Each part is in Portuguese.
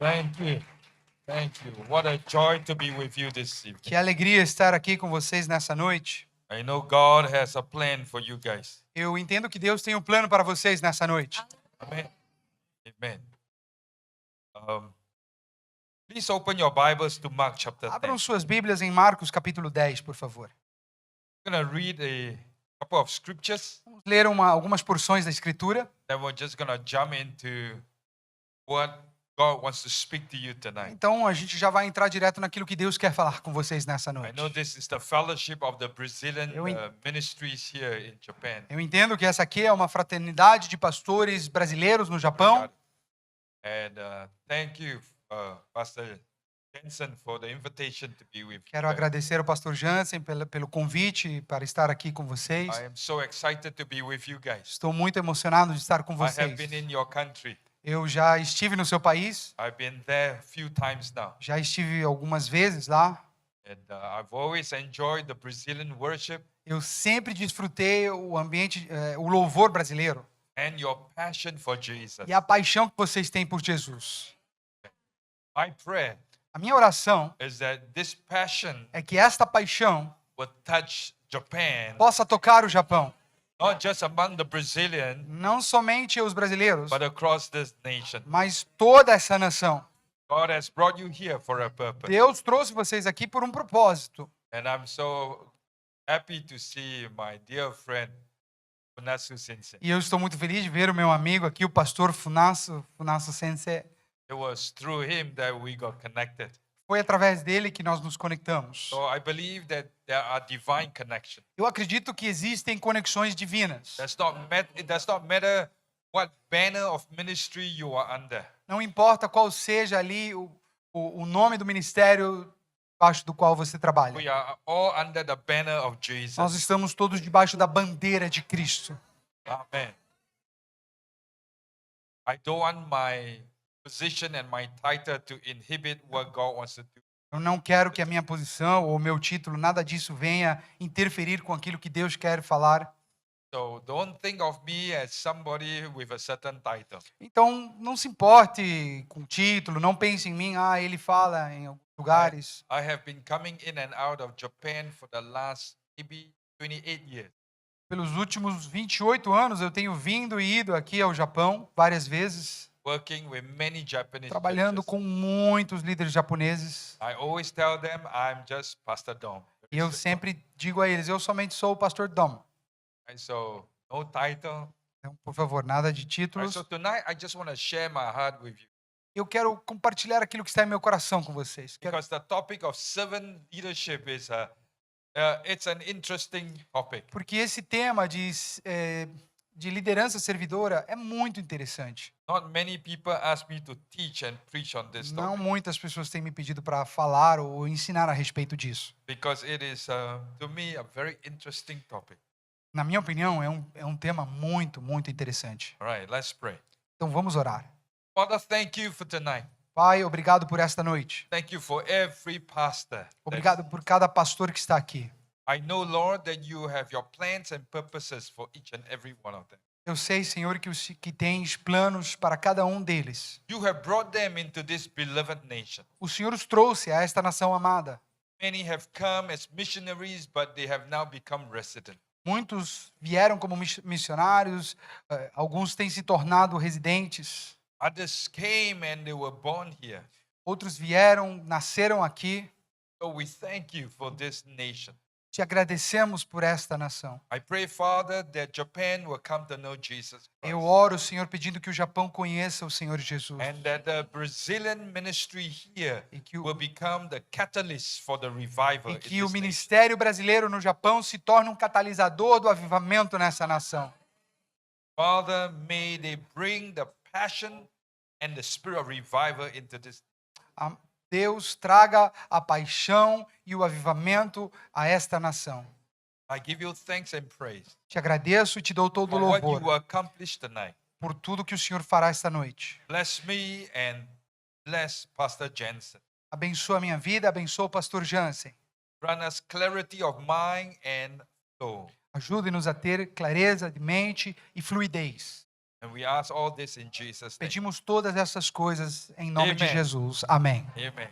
Thank you. Thank you. What a joy to be with you this evening. Que alegria estar aqui com vocês nessa noite. I know God has a plan for you guys. Eu entendo que Deus tem um plano para vocês nessa noite. Amen. Amen. Please open your Bibles to Mark chapter 10. Abram suas Bíblias em Marcos capítulo 10, por favor. I'm going to read a couple of scriptures. Vamos ler algumas porções da Escritura. Then we're just going to jump into what God wants to speak to you tonight. Então a gente já vai entrar direto naquilo que Deus quer falar com vocês nessa I noite. know this is the fellowship of the Brazilian Eu en- ministries here in Japan. Eu entendo que essa aqui é uma fraternidade de pastores brasileiros no Japão. And thank you, Pastor Jensen, for the invitation to be with you. Quero agradecer ao pastor Jansen pelo convite para estar aqui com vocês. I am so excited to be with you guys. Estou muito emocionado de estar com I have vocês. been in your country. Eu já estive no seu país, I've been there a few times now. já estive algumas vezes lá. And I've always enjoyed the Brazilian worship Eu sempre desfrutei o ambiente, o louvor brasileiro and your passion for Jesus. e a paixão que vocês têm por Jesus. My prayer A minha oração is that this passion é que esta paixão will touch Japan, possa tocar o Japão, not just among the Brazilian, não somente os brasileiros, but across this nation. mas toda essa nação. God has brought you here for a purpose. Deus trouxe vocês aqui por um propósito. And I'm so happy to see my dear friend, Funasu Sensei. E eu estou muito feliz de ver o meu amigo aqui, o pastor Funasu Sensei. It was through him that we got connected. Foi através dele que nós nos conectamos. So I believe that there are divine connections. Eu acredito que existem conexões divinas. It does not matter what banner of ministry you are under. Não importa qual seja ali o nome do ministério debaixo do qual você trabalha. We are all under the banner of Nós Jesus. estamos todos debaixo da bandeira de Cristo. Amen. I don't want my position and my title to inhibit what God wants to do. Eu não quero que a minha posição ou o meu título, nada disso venha interferir com aquilo que Deus quer falar. So don't think of me as somebody with a certain title. Então, não se importe com o título, não pense em mim, ele fala em alguns lugares. I have been coming in and out of Japan for the last maybe 28 years. Pelos últimos 28 anos, eu tenho vindo e ido aqui ao Japão várias vezes, Working with many Japanese trabalhando churches. com muitos líderes japoneses. I always tell them I'm just Pastor Dom. E eu sempre digo a eles, eu somente sou o pastor Dom. And so no title. Então, por favor, nada de Right, títulos. so tonight I just want to share my heart with you Eu quero compartilhar aquilo que está em meu coração com vocês. because the topic of servant leadership is it's an interesting topic. Porque esse tema de liderança servidora é muito interessante. Not many people ask me to teach and preach on this Não topic muitas pessoas têm me pedido para falar ou ensinar a respeito disso. because it is to me a very interesting topic. Na minha opinião, é um tema muito, muito interessante. All right, let's pray. Então vamos orar. Father, thank you for tonight. Pai, obrigado por esta noite. Thank you for every pastor. Obrigado por cada pastor que está aqui. I know, Lord, that you have your plans and purposes for each and every one of them. Eu sei, Senhor, que tens planos para cada um deles. You have brought them into this beloved nation. O Senhor os trouxe a esta nação amada. Many have come as missionaries, but they have now become resident. Muitos vieram como missionários, alguns têm se tornado residentes. Others came and they were born here. Outros vieram, nasceram aqui. So we thank you for this nation. Te agradecemos por esta nação. I pray, Father, that Japan will come to know Jesus Eu Christ. oro, Senhor, pedindo que o Japão conheça o Senhor Jesus. And that the Brazilian ministry here E que will become the catalyst for the revival E in que o this nation. ministério brasileiro no Japão se torne um catalisador do avivamento nessa nação. Father, may they bring the passion and the spirit of revival into this. Deus, traga a paixão e o avivamento a esta nação. I give you thanks and praise Te agradeço e te dou todo o for what you louvor will accomplish tonight. por tudo que o Senhor fará esta noite. Bless me and bless Pastor Jensen. Abençoa a minha vida, abençoa o pastor Jansen. Grant us clarity of mind and soul. Ajude-nos a ter clareza de mente e fluidez. And we ask all this in Jesus' name. Pedimos todas essas coisas em nome de Amen. Jesus. Amém. Amen.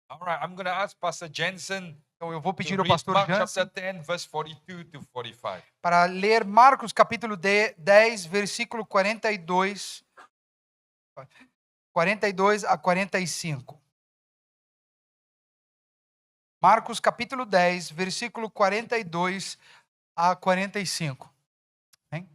All right, I'm going to ask Pastor Jensen Então eu vou to pedir ao read pastor Mark Jansen chapter 10, verse 42 to 45. para ler Marcos capítulo 10, versículo 42 a 45. Marcos capítulo 10, versículo 42 a 45. Amém?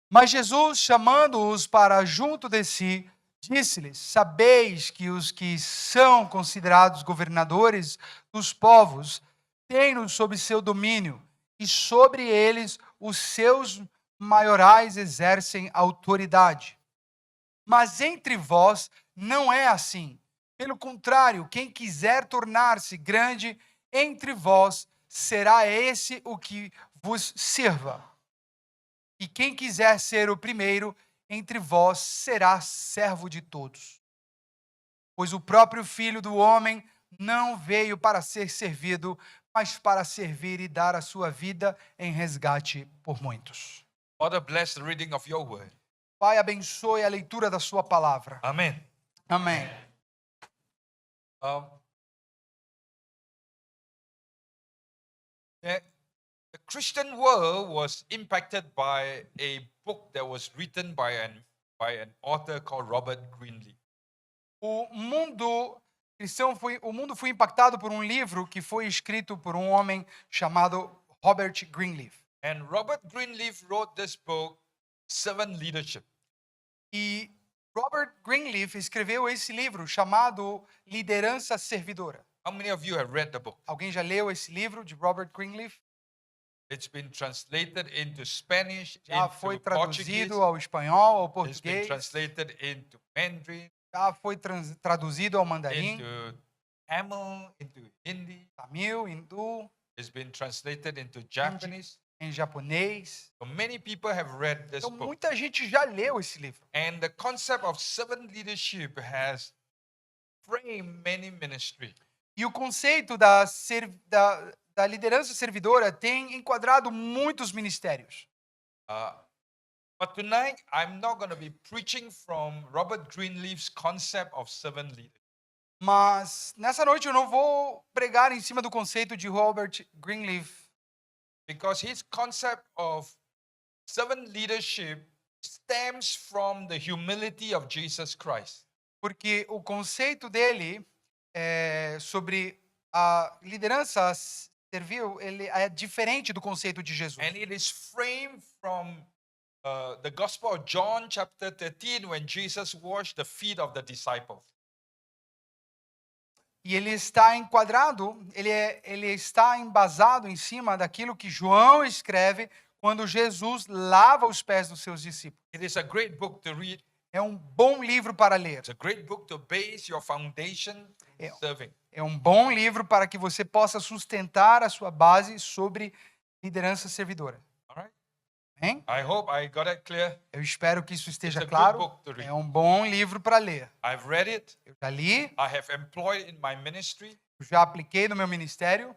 Mas Jesus, chamando-os para junto de si, disse-lhes: sabeis que os que são considerados governadores dos povos têm-nos sob seu domínio, e sobre eles os seus maiorais exercem autoridade. Mas entre vós não é assim. Pelo contrário, quem quiser tornar-se grande entre vós, será esse o que vos sirva. E quem quiser ser o primeiro entre vós, será servo de todos. Pois o próprio Filho do Homem não veio para ser servido, mas para servir e dar a sua vida em resgate por muitos. Father, bless the reading of your word. Pai, abençoe a leitura da sua palavra. Amen. Amém. The Christian world was impacted by a book that was written by an author called Robert Greenleaf. O mundo foi impactado por um livro que foi escrito por um homem chamado Robert Greenleaf. And Robert Greenleaf wrote this book, Servant Leadership. E Robert Greenleaf escreveu esse livro chamado Liderança Servidora. How many of you have read the book? Alguém já leu esse livro de Robert Greenleaf? It's been translated into Spanish, Já foi into Portuguese. traduzido ao espanhol, ao It's been português. translated into Mandarin, Já foi traduzido ao mandarim, into Tamil, into Hindi. tamil, hindu, It's been translated into Japanese. em japonês. So many people have read this Então book. muita gente já leu esse livro. And the concept of servant leadership has framed many ministry. E o conceito da liderança servidora tem enquadrado muitos ministérios. But tonight, I'm not going to be preaching from Robert Greenleaf's concept of servant leadership. Mas nessa noite eu não vou pregar em cima do conceito de Robert Greenleaf, Because his concept of servant leadership stems from the humility of Jesus Christ. porque o conceito dele sobre a liderança servil, ele é diferente do conceito de Jesus. And it is framed from the Gospel of John, chapter 13, when Jesus washed the feet of the disciples. E ele está enquadrado, ele está embasado em cima daquilo que João escreve quando Jesus lava os pés dos seus discípulos. It is a great book to read. É um bom livro para ler. It's a great book to base your foundation Yeah. serving. É um bom livro para que você possa sustentar a sua base sobre liderança servidora. All right? Hein? I hope I got it clear. Eu espero que isso It's esteja a good claro. book to read. É um bom livro para ler. I've read it. Eu já li, I have employed in my ministry, já apliquei no meu ministério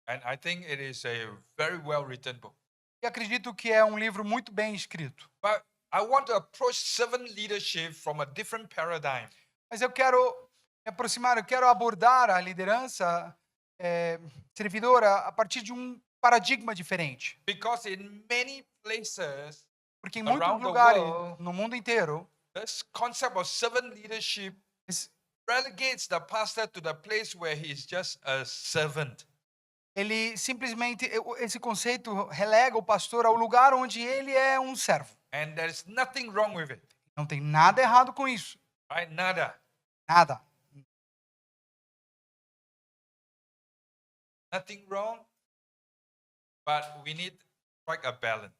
and I think it is a very well-written book. e acredito que é um livro muito bem escrito. But I want to approach servant leadership from a different paradigm. Mas eu quero me aproximar, eu quero abordar a liderança servidora a partir de um paradigma diferente. Because in many places, Porque em muitos Around the lugares, world, no mundo inteiro, this concept of servant leadership relegates the pastor to the place where he is just a servant. ele simplesmente, esse conceito relega o pastor ao lugar onde ele é um servo. And there is nothing wrong with it. Não tem nada errado com isso. Right? Nada. Nada. Nothing wrong. But we need to strike a balance.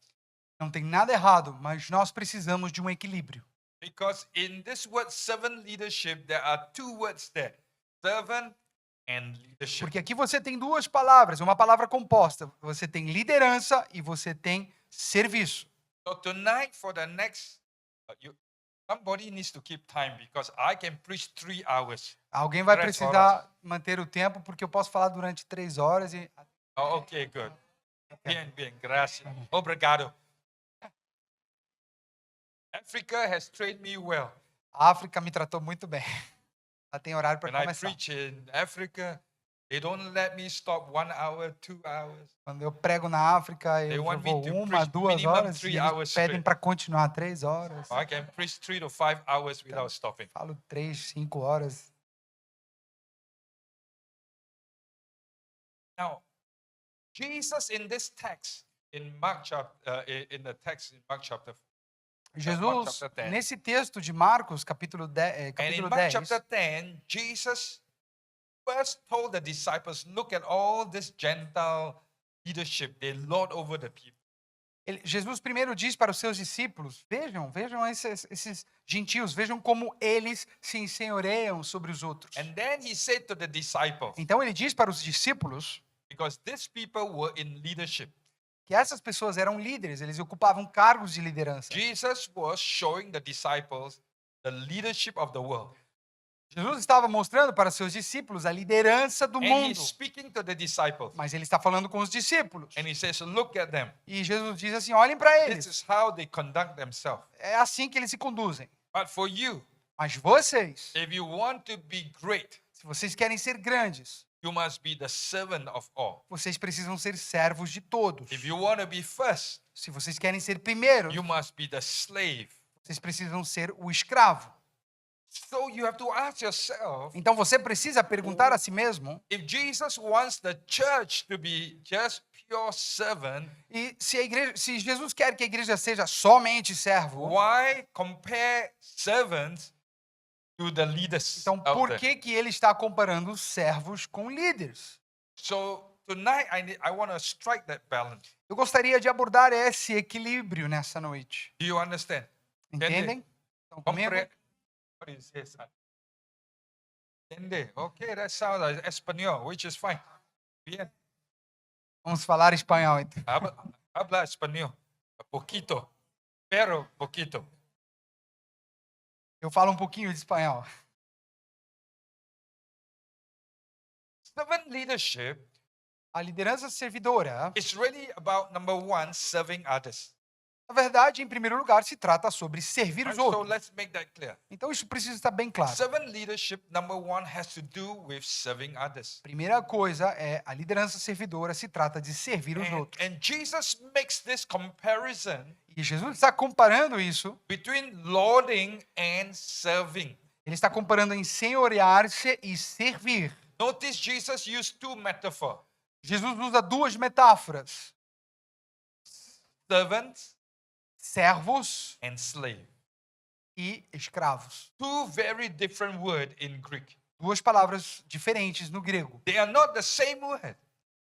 Não tem nada errado, mas nós precisamos de um equilíbrio. Because in this word servant leadership, there are two words there. Servant and leadership. Porque aqui você tem duas palavras, uma palavra composta. Você tem liderança e você tem serviço. So tonight for the next, somebody needs to keep time because I can preach 3 hours. Alguém vai 3 precisar manter o tempo, porque eu posso falar durante 3 horas e... Oh, okay, good. Bien, bien, gracias. Obrigado. Africa has trained me well. A África me tratou muito bem. Ela tem horário para When I começar. preach in Africa, they don't let me stop 1 hour, 2 hours. Quando eu prego na África, They eu want me vou to 1, preach 2 minimum horas 3 e eles hours pedem straight. para continuar 3 horas. I can preach 3 to 5 hours without stopping. Falo 3, 5 horas. Now, Jesus in this text, in Mark chapter, in the text in Mark chapter, Jesus, chapter 10. nesse texto de Marcos, capítulo and in capítulo Mark 10, chapter 10, Jesus first told the disciples, look at all this Gentile leadership. They lord over the people. Jesus primeiro diz para os seus discípulos, vejam esses gentios, vejam como eles se ensenhoreiam sobre os outros. And then he said to the disciples, Então ele diz para os discípulos because these people were in leadership, que essas pessoas eram líderes, eles ocupavam cargos de liderança. Jesus was showing the disciples the leadership of the world. Jesus estava mostrando para seus discípulos a liderança do And mundo, he's speaking to the disciples. mas ele está falando com os discípulos. And he says, look at them. E Jesus diz assim, olhem para This eles. is how they conduct themselves. É assim que eles se conduzem. But for you, Mas vocês, if you want to be great, se vocês querem ser grandes, you must be the servant of all. vocês precisam ser servos de todos. If you want to be first, Se vocês querem ser primeiros, you must be the slave. vocês precisam ser o escravo. So you have to ask yourself, Então você precisa perguntar a si mesmo, if Jesus wants the church to be just pure servant, e se Jesus quer que a igreja seja somente servo, why compare servants to the leaders então out por there? que ele está comparando os servos com líderes? So tonight I want to strike that balance. Eu gostaria de abordar esse equilíbrio nessa noite. Do you understand? Entendem? Estão comigo? What is this? Entende? Okay, that sounds like Espanol, which is fine. Bien. Vamos falar espanhol então. Habla español. Poquito. Pero poquito. Eu falo um pouquinho de espanhol. Servant leadership A liderança servidora, is really about, number one, serving others. na verdade, em primeiro lugar, se trata sobre servir os Right? So outros. let's make that clear. Então isso precisa estar bem claro. Servant leadership, number one, has to do with serving others. Primeira coisa é a liderança servidora se trata de servir os outros. And Jesus makes this comparison E Jesus está comparando isso, between lording and serving. ele está comparando ensenhorear-se e servir. Notice Jesus used two metaphors. Jesus usa duas metáforas: Servants servos and slave. e escravos. Two very different words in Greek. Duas palavras diferentes no grego. They are not the same word.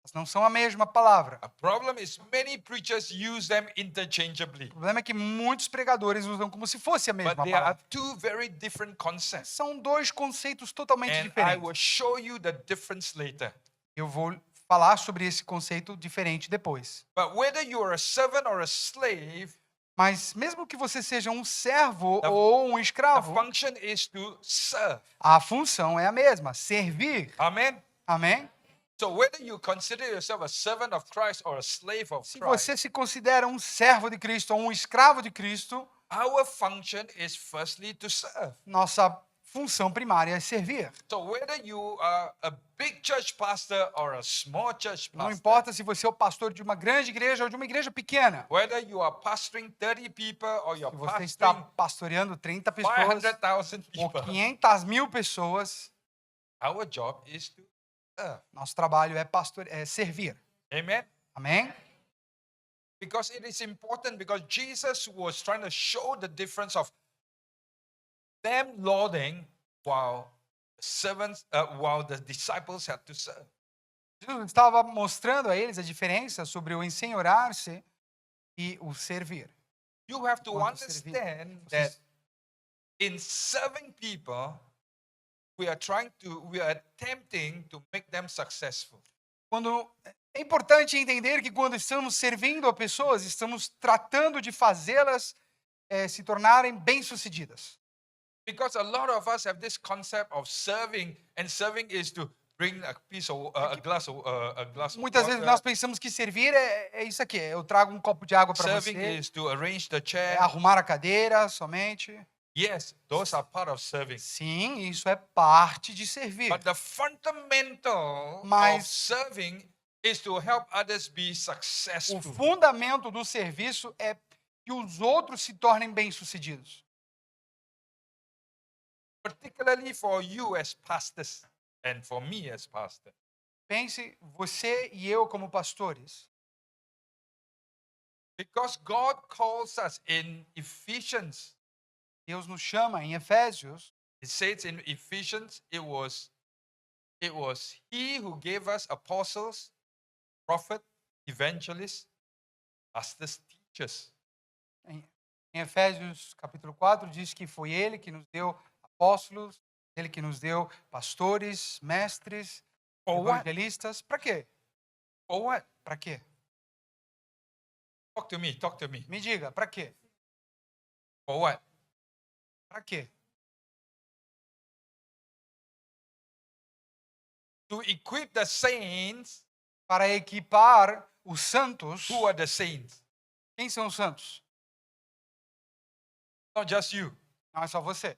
Elas não são a mesma palavra. A problem is many preachers use them interchangeably. O problema é que muitos pregadores usam como se fosse a But mesma they are palavra. two very different concepts. São dois conceitos totalmente And I diferentes. will show you the difference later. Eu vou falar sobre esse conceito diferente depois. But whether you are a servant or a slave, Mas mesmo que você seja um servo The- ou um the escravo, function is to serve. a função é a mesma, servir. Amen. Amém? So whether you consider yourself a servant of Christ or a slave of Se Christ, você se considera um servo de Cristo ou um escravo de Cristo, our function is firstly to serve. nossa função primária é servir. So whether you are a big church pastor or a small church Não pastor, importa se você é o pastor de uma grande igreja ou de uma igreja pequena. whether you are pastoring 30 people or you're Se você está pastoring pastoreando 30 pessoas 500,000 ou people, 500.000 pessoas, our job is to serve. nosso trabalho é servir. Amen. Amém? Because it is important, because Jesus was trying to show the difference of them lording while while the disciples had to serve. Jesus estava mostrando a eles a diferença sobre o ensenhorar-se e o servir. You have to Quanto servir. understand Vocês- that in serving people, we are attempting to make them successful. É importante entender que quando estamos servindo a pessoas, estamos tratando de fazê-las se tornarem bem-sucedidas. Because a lot of us have this concept of serving, and serving is to bring a piece of a glass of Muitas vezes water. nós pensamos que servir é isso aqui. Eu trago um copo de água para Serving você, is to arrange the é chair. arrumar a cadeira somente. Yes, those are part of serving. Sim, isso é parte de servir. But the fundamental of Mas- serving is to help others be O successful. fundamento do serviço é que os outros se tornem bem-sucedidos. Particularly for you as pastors and for me as pastor. Pense, você e eu como pastores. Because God calls us in Ephesians. Deus nos chama em Efésios. It says in Ephesians, it was He who gave us apostles, prophets, evangelists, pastors, teachers. Em Efésios capítulo 4 diz que foi ele que nos deu apóstolos, ele que nos deu pastores, mestres, For what? evangelistas. Para quê? For what? Para quê? Talk to me. Talk to me. Me diga, para quê? For what? Para quê? To equip the saints. Para equipar os santos. Who are the saints? Quem são os santos? Not just you. Não é só você.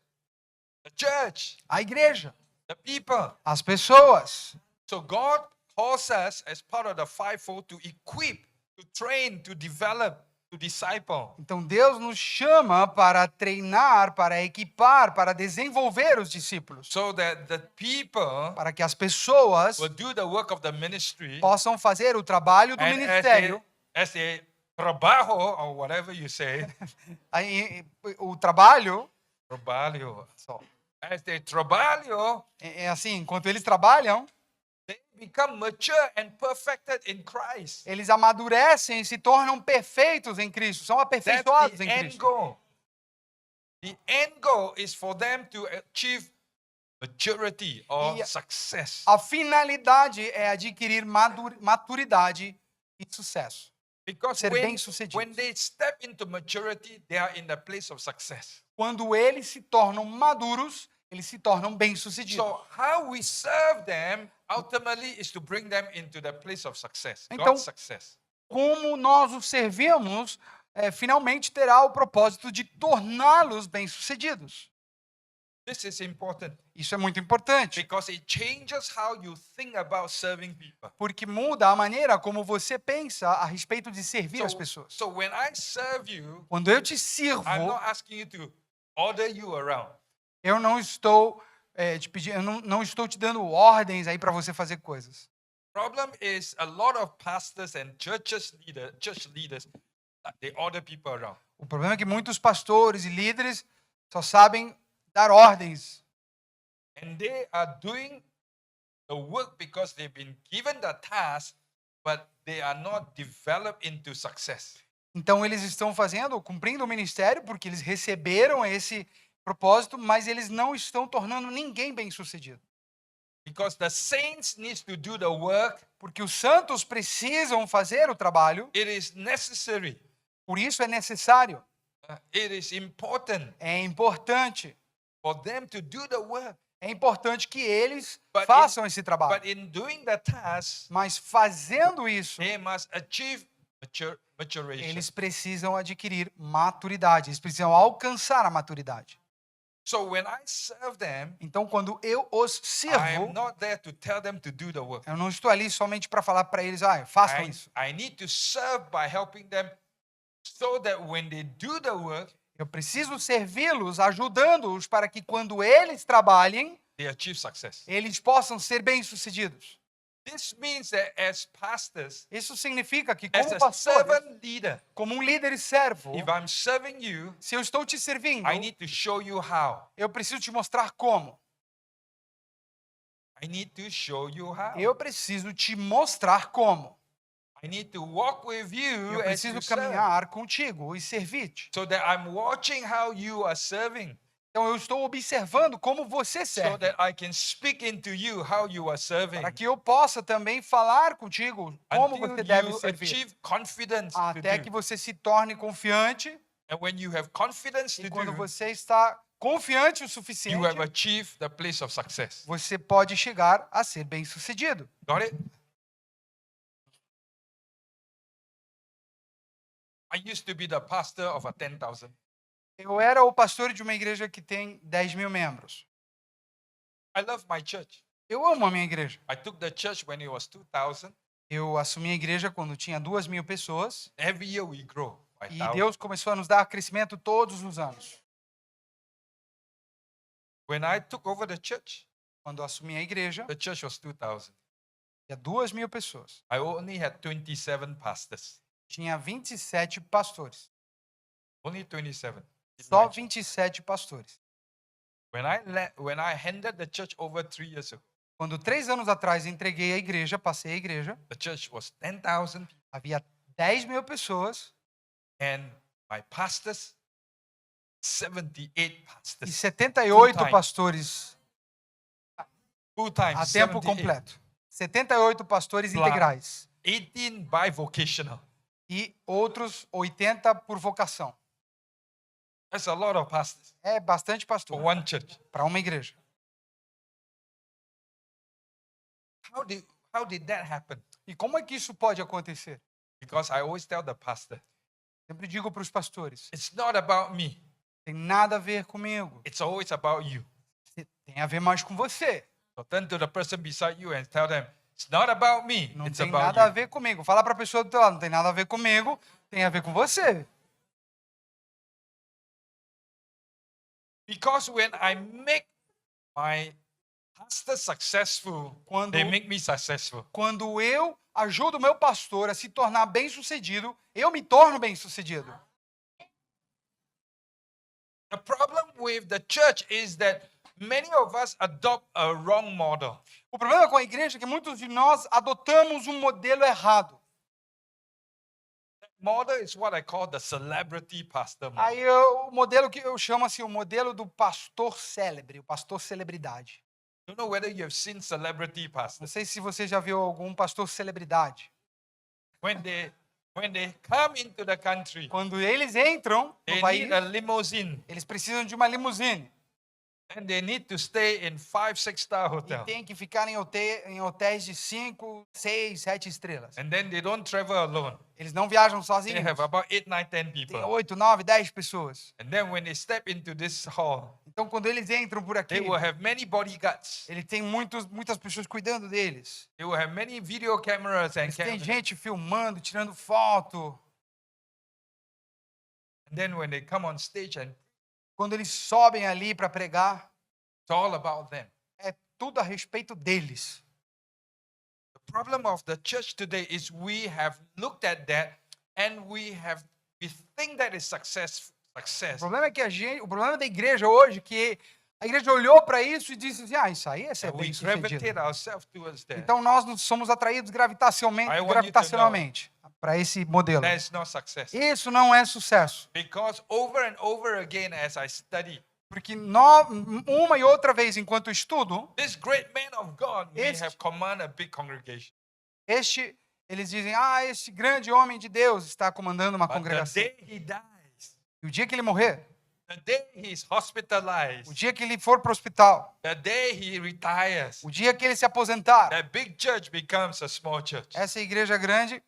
The church, A igreja, the people. as pessoas. So God calls us as part of the fivefold to equip, to train, to develop, to disciple. Então Deus nos chama para treinar, para equipar, para desenvolver os discípulos, So that the people para que as pessoas will do the work of the ministry. possam fazer o trabalho do And ministério. as they trabajo or whatever you say, Aí, o trabalho, trabalho. só, As they trabalho, é assim, enquanto eles trabalham, they become mature and perfected in Christ. eles amadurecem e se tornam perfeitos em Cristo, são That's aperfeiçoados the em end Cristo. goal. The end goal is for them to achieve maturity or E success. A finalidade é adquirir maturidade e sucesso. Because ser when bem-sucedidos. they step into maturity, they are in the place of success. Quando eles se tornam maduros, eles se tornam bem-sucedidos. So how we serve them ultimately is to bring them into the place of success, Então- God's success. Como nós os servimos, finalmente terá o propósito de torná-los bem-sucedidos. This is important Isso é muito importante, because it changes how you think about serving people. porque muda a maneira como você pensa a respeito de servir as pessoas. So when I serve you, Quando eu te sirvo, I'm not asking you to order you around. eu não estou te pedindo, eu não estou te dando ordens aí para você fazer coisas. Problem is a lot of pastors and church leaders, they order people around. O problema é que muitos pastores e líderes só sabem dar ordens. And they are doing the work because they've been given the task, but they are not developed into success. Então eles estão cumprindo o ministério porque eles receberam esse propósito, mas eles não estão tornando ninguém bem-sucedido. Because the saints need to do the work, Porque os santos precisam fazer o trabalho, it is necessary. por isso é necessário, It is important é importante, for them to do the work. é importante que eles But façam esse trabalho. But in doing the task, Mas fazendo isso, they must achieve maturation. eles precisam adquirir maturidade, eles precisam alcançar a maturidade. So when I serve them, Então, quando eu os I sirvo, am not there to tell them to do the work. eu não estou ali somente para falar para eles, façam isso. I need to serve by helping them so that when they do the work, Eu preciso servi-los, ajudando-os para que quando eles trabalhem, they achieve success. eles possam ser bem-sucedidos. This means that as pastors, Isso significa que, as como a pastor, servant leader, como um líder e servo, if I'm serving you, se eu estou te servindo, I need to show you how. eu preciso te mostrar como. I need to show you how. Eu preciso te mostrar como. I need to walk with you Eu as preciso you serve, caminhar contigo e servir-te. so that I'm watching how you are serving, Então eu estou observando como você so serve, that I can speak into you how you are serving, para que eu possa também falar contigo como until você deve you servir, achieve confidence to até do. que você se torne confiante. And when you have confidence E to quando do, você está confiante o you suficiente, have achieved the place of success. você pode chegar a ser bem-sucedido. Got it? I used to be the pastor of a 10,000. Eu era o pastor de uma igreja que tem 10 mil membros. I love my church. Eu amo a minha igreja. I took the church when it was 2,000. Eu assumi a igreja quando tinha 2 mil pessoas. Every year we grow by E 1,000. Deus começou a nos dar crescimento todos os anos. When I took over the church Quando eu assumi a igreja, was 2,000. tinha 2 mil pessoas. I only had 27 pastors. Tinha 27 pastores. Only 27. in Só my church. 27 pastores. When I handed the church over 3 years ago, Quando 3 anos atrás entreguei a igreja, passei a igreja, the church was 10,000 people, havia 10 mil pessoas and my pastors, 78 e pastors, 78 Full-time. pastores full time, a tempo 78, completo. 78 pastores Plus. integrais. 18 bivocational. E outros 80 por vocação. That's a lot of pastors É bastante for pastor one church. para uma igreja. How did that happen? E como é que isso pode acontecer? Because I always tell the pastor, Sempre digo para os pastores, it's not about me. tem nada a ver comigo. It's always about you. Tem a ver mais com você. So turn to the person beside you and tell them, it's not about me. Não It's tem about nada a you. ver comigo. Fala para a pessoa do teu lado, não tem nada a ver comigo, tem a ver com você. Because when I make my pastor successful, Quando, they make me successful. quando eu ajudo o meu pastor a se tornar bem-sucedido, eu me torno bem-sucedido. The problem with the church is that many of us adopt a wrong model. O problema com a igreja é que muitos de nós adotamos um modelo errado. Model is what I call the celebrity pastor model. Aí o modelo que eu chamo assim, o modelo do pastor célebre, o pastor celebridade. Don't know whether you have seen celebrity Não pastors. sei se você já viu algum pastor celebridade. When they come into the country, Quando eles entram no they país, need a limousine eles precisam de uma limusine. and they need to stay in 5, 6-star E hotel. tem que ficar em hotéis de 5, 6, 7 estrelas. And then they don't travel alone. Eles não viajam They sozinhos. have about 8, 9, 10 Tem people. 8, 9, 10 pessoas. And then when they step into this hall, Então, quando eles entram por aqui, they will have many bodyguards. eles têm muitas pessoas cuidando deles. They will have many video cameras and Eles têm cameras. gente filmando, tirando foto. And then when they come on stage, and Quando eles sobem ali para pregar, it's all about them. é tudo a respeito deles. The problem of the church today is we have looked at that and we think that is success. O problema é que o problema da igreja hoje é que a igreja olhou para isso e disse assim, isso aí é ser And we bem-sucedido. gravitate ourselves towards that. Então nós nos somos atraídos I want you to gravitacionalmente para esse modelo. That is not success. Isso não é sucesso, Because over and over again as I study, porque uma e outra vez enquanto estudo, this great man of God may Este- have commanded a big congregation. eles dizem, este grande homem de Deus está comandando uma But the congregação. day he dies, E o dia que ele morrer, the day he is hospitalized, o dia que ele for para o hospital, the day he retires, o dia que ele se aposentar, that big church becomes a small church. essa igreja grande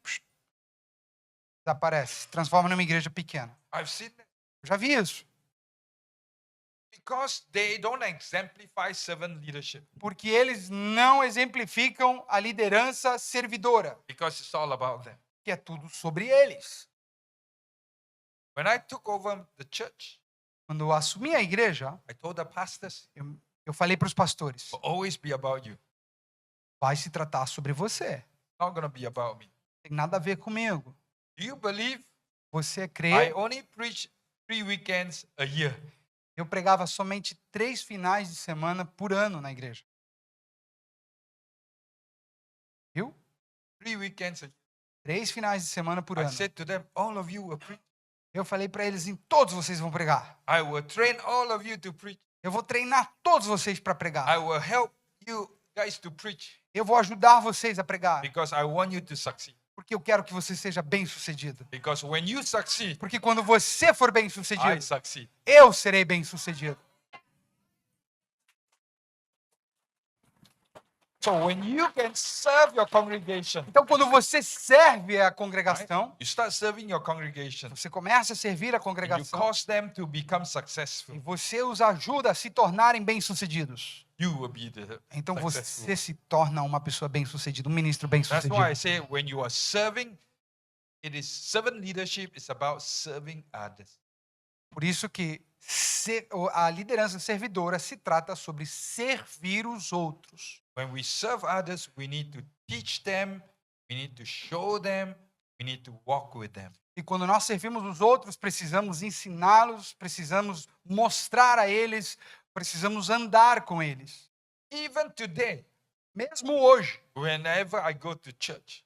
desaparece, se transforma numa igreja pequena. I've seen that. Eu já vi isso. Because they don't exemplify servant leadership. Porque eles não exemplificam a liderança servidora, Because it's all about them. que é tudo sobre eles. When I took over the church, Quando eu assumi a igreja, I told the pastors, eu falei para os pastores, it will always be about you. vai se tratar sobre você. It's not going to be about me. Tem nada a ver comigo. Do you believe Você I crê? only preach 3 weekends a year? Eu pregava somente 3 finais de semana por ano na igreja. Viu? 3 weekends a year. 3 finais de semana por I ano. said to them, all of you will preach. Eu falei para eles, em todos vocês vão pregar. I will train all of you to preach. Eu vou treinar todos vocês para I pregar. will help you guys to preach Eu vou ajudar vocês a pregar. because I want you to succeed. Porque eu quero que você seja bem-sucedido. Because when you succeed, Porque quando você for I bem-sucedido, succeed. eu serei bem-sucedido. So when you can serve your congregation, Então, quando você serve a right, congregação, you start serving your congregation, você começa a servir a and you congregação cause them to become e successful, você os ajuda a se tornarem bem-sucedidos. you will be the Então, successful. você se torna uma pessoa bem-sucedida, um ministro That's why I bem-sucedido. say when you are serving, servant leadership is about serving others. Por isso que a liderança servidora se trata sobre servir os outros. When we serve others, we need to teach them, we need to show them, we need to walk with them. E quando nós servimos os outros, precisamos ensiná-los, precisamos mostrar a eles, precisamos andar com eles. Even today, Mesmo hoje, whenever I go to church,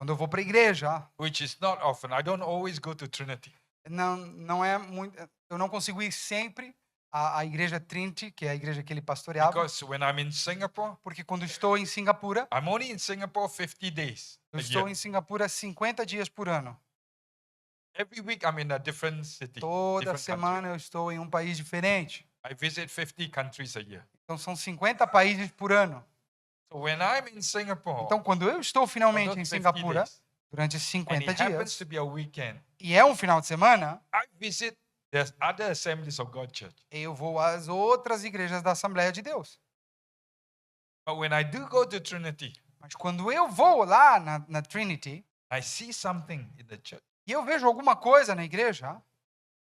quando eu vou para a igreja, which is not often, I don't always go to Trinity. não é muito, eu não consigo ir sempre à igreja Trinity, que é a igreja que ele pastoreava, Because when I'm in Singapore, porque quando estou em Singapura, I'm only in Singapore 50 days eu a estou year. em Singapura 50 dias por ano. Every week I'm in a different city, Toda different country. semana eu estou em um país diferente. I visit 50 countries a year. Então são 50 países por ano. So when I'm in Singapore, Então quando eu estou on finalmente those em 50 Singapura, days, durante esses and 50 it happens dias, to be a weekend, e é um final de semana, I visit the other assemblies of God Church. eu vou às outras igrejas da Assembleia de Deus. But when I do go to Trinity, Mas quando eu vou lá na Trinity I see something in the church, e eu vejo alguma coisa na igreja,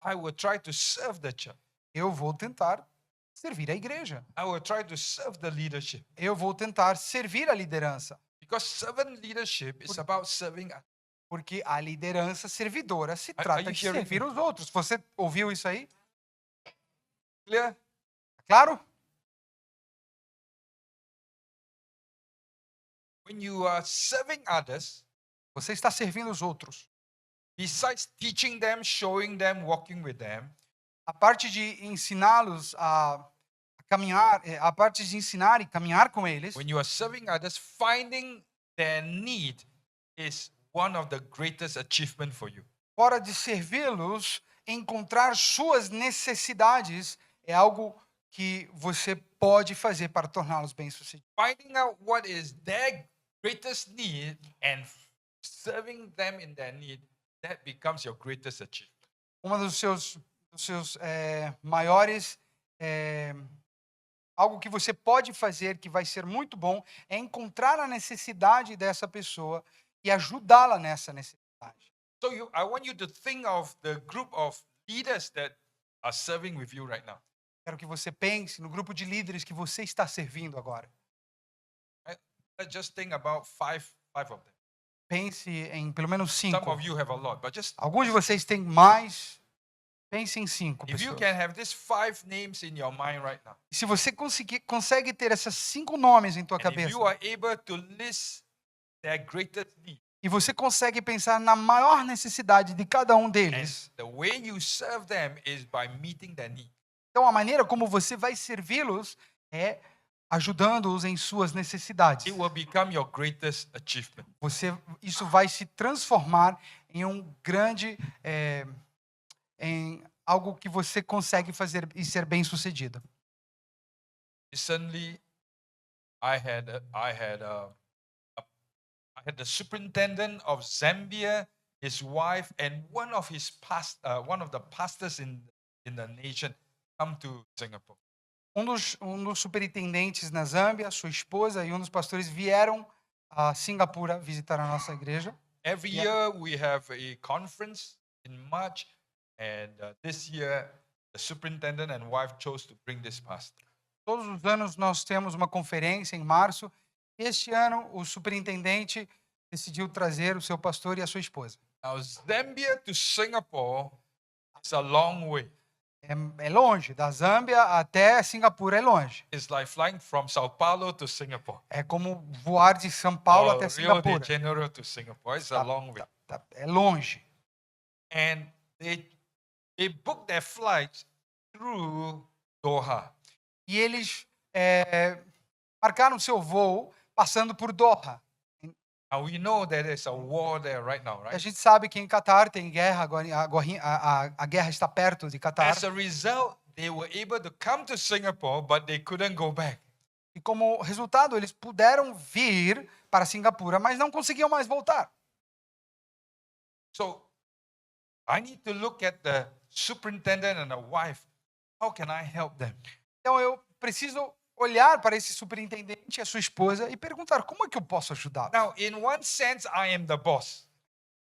I will try to serve the church. eu vou tentar servir a igreja. I will try to serve the leadership. Eu vou tentar servir a liderança. Because servant leadership is about serving others. Porque a liderança servidora se Are trata you de hearing servir me? os outros. Você ouviu isso aí? Clear? Claro? When you are serving others, Você está servindo os outros. besides teaching them, showing them, walking with them, A parte de ensiná-los a caminhar, a parte de ensinar e caminhar com eles, when you are serving others, finding their need is one of the greatest achievement for you. fora de servi-los, encontrar suas necessidades é algo que você pode fazer para torná-los bem-sucedidos. Finding out what is their greatest need and serving them in their need, that becomes your greatest achievement. Uma dos seus maiores algo que você pode fazer que vai ser muito bom é encontrar a necessidade dessa pessoa e ajudá-la nessa necessidade. So I want you to think of the group of leaders that are serving with you right now. Quero que você pense no grupo de líderes que você está servindo agora. Let's just think about five of them. Pense em pelo menos Some 5. of you have a lot, but just Alguns de vocês têm mais. Pense em 5 if you pessoas. can have these 5 names in your mind right now, E se você consegue ter esses 5 nomes em tua and if cabeça, you are able to list their greatest need, e você consegue pensar na maior necessidade de cada um and deles, the way you serve them is by meeting their need. então a maneira como você vai servi-los é ajudando-os em suas necessidades. It will become your greatest achievement. Isso vai se transformar em um grande, em algo que você consegue fazer e ser bem-sucedido. Recently, I had the superintendent of Zambia, his wife, and one of the pastors in the nation come to Singapore. Um dos superintendentes na Zâmbia, sua esposa e um dos pastores vieram a Singapura visitar a nossa igreja. Every Yeah. year we have a conference in March, and this year the superintendent and wife chose to bring this pastor. Todos os anos nós temos uma conferência em março. Este ano o superintendente decidiu trazer o seu pastor e a sua esposa. Now, Zambia to Singapore is a long way. É longe, da Zâmbia até Singapura é longe. It's like flying from Sao Paulo to Singapore. É como voar de São Paulo or até Rio de Singapura. Janeiro to Singapore. It's a long way. É longe. And they booked their flights through Doha. E eles marcaram seu voo passando por Doha. Now we know that there's a war there right now, A right? gente sabe que em Catar tem guerra, agora a guerra está perto de Catar. As a result, they were able to come to Singapore, but they couldn't go back. E como resultado, eles puderam vir para Singapura, mas não conseguiam mais voltar. So I need to look at the superintendent and the wife. How can I help them? Então eu preciso olhar para esse superintendente e a sua esposa e perguntar como é que eu posso ajudá-los. Now, in one sense, I am the boss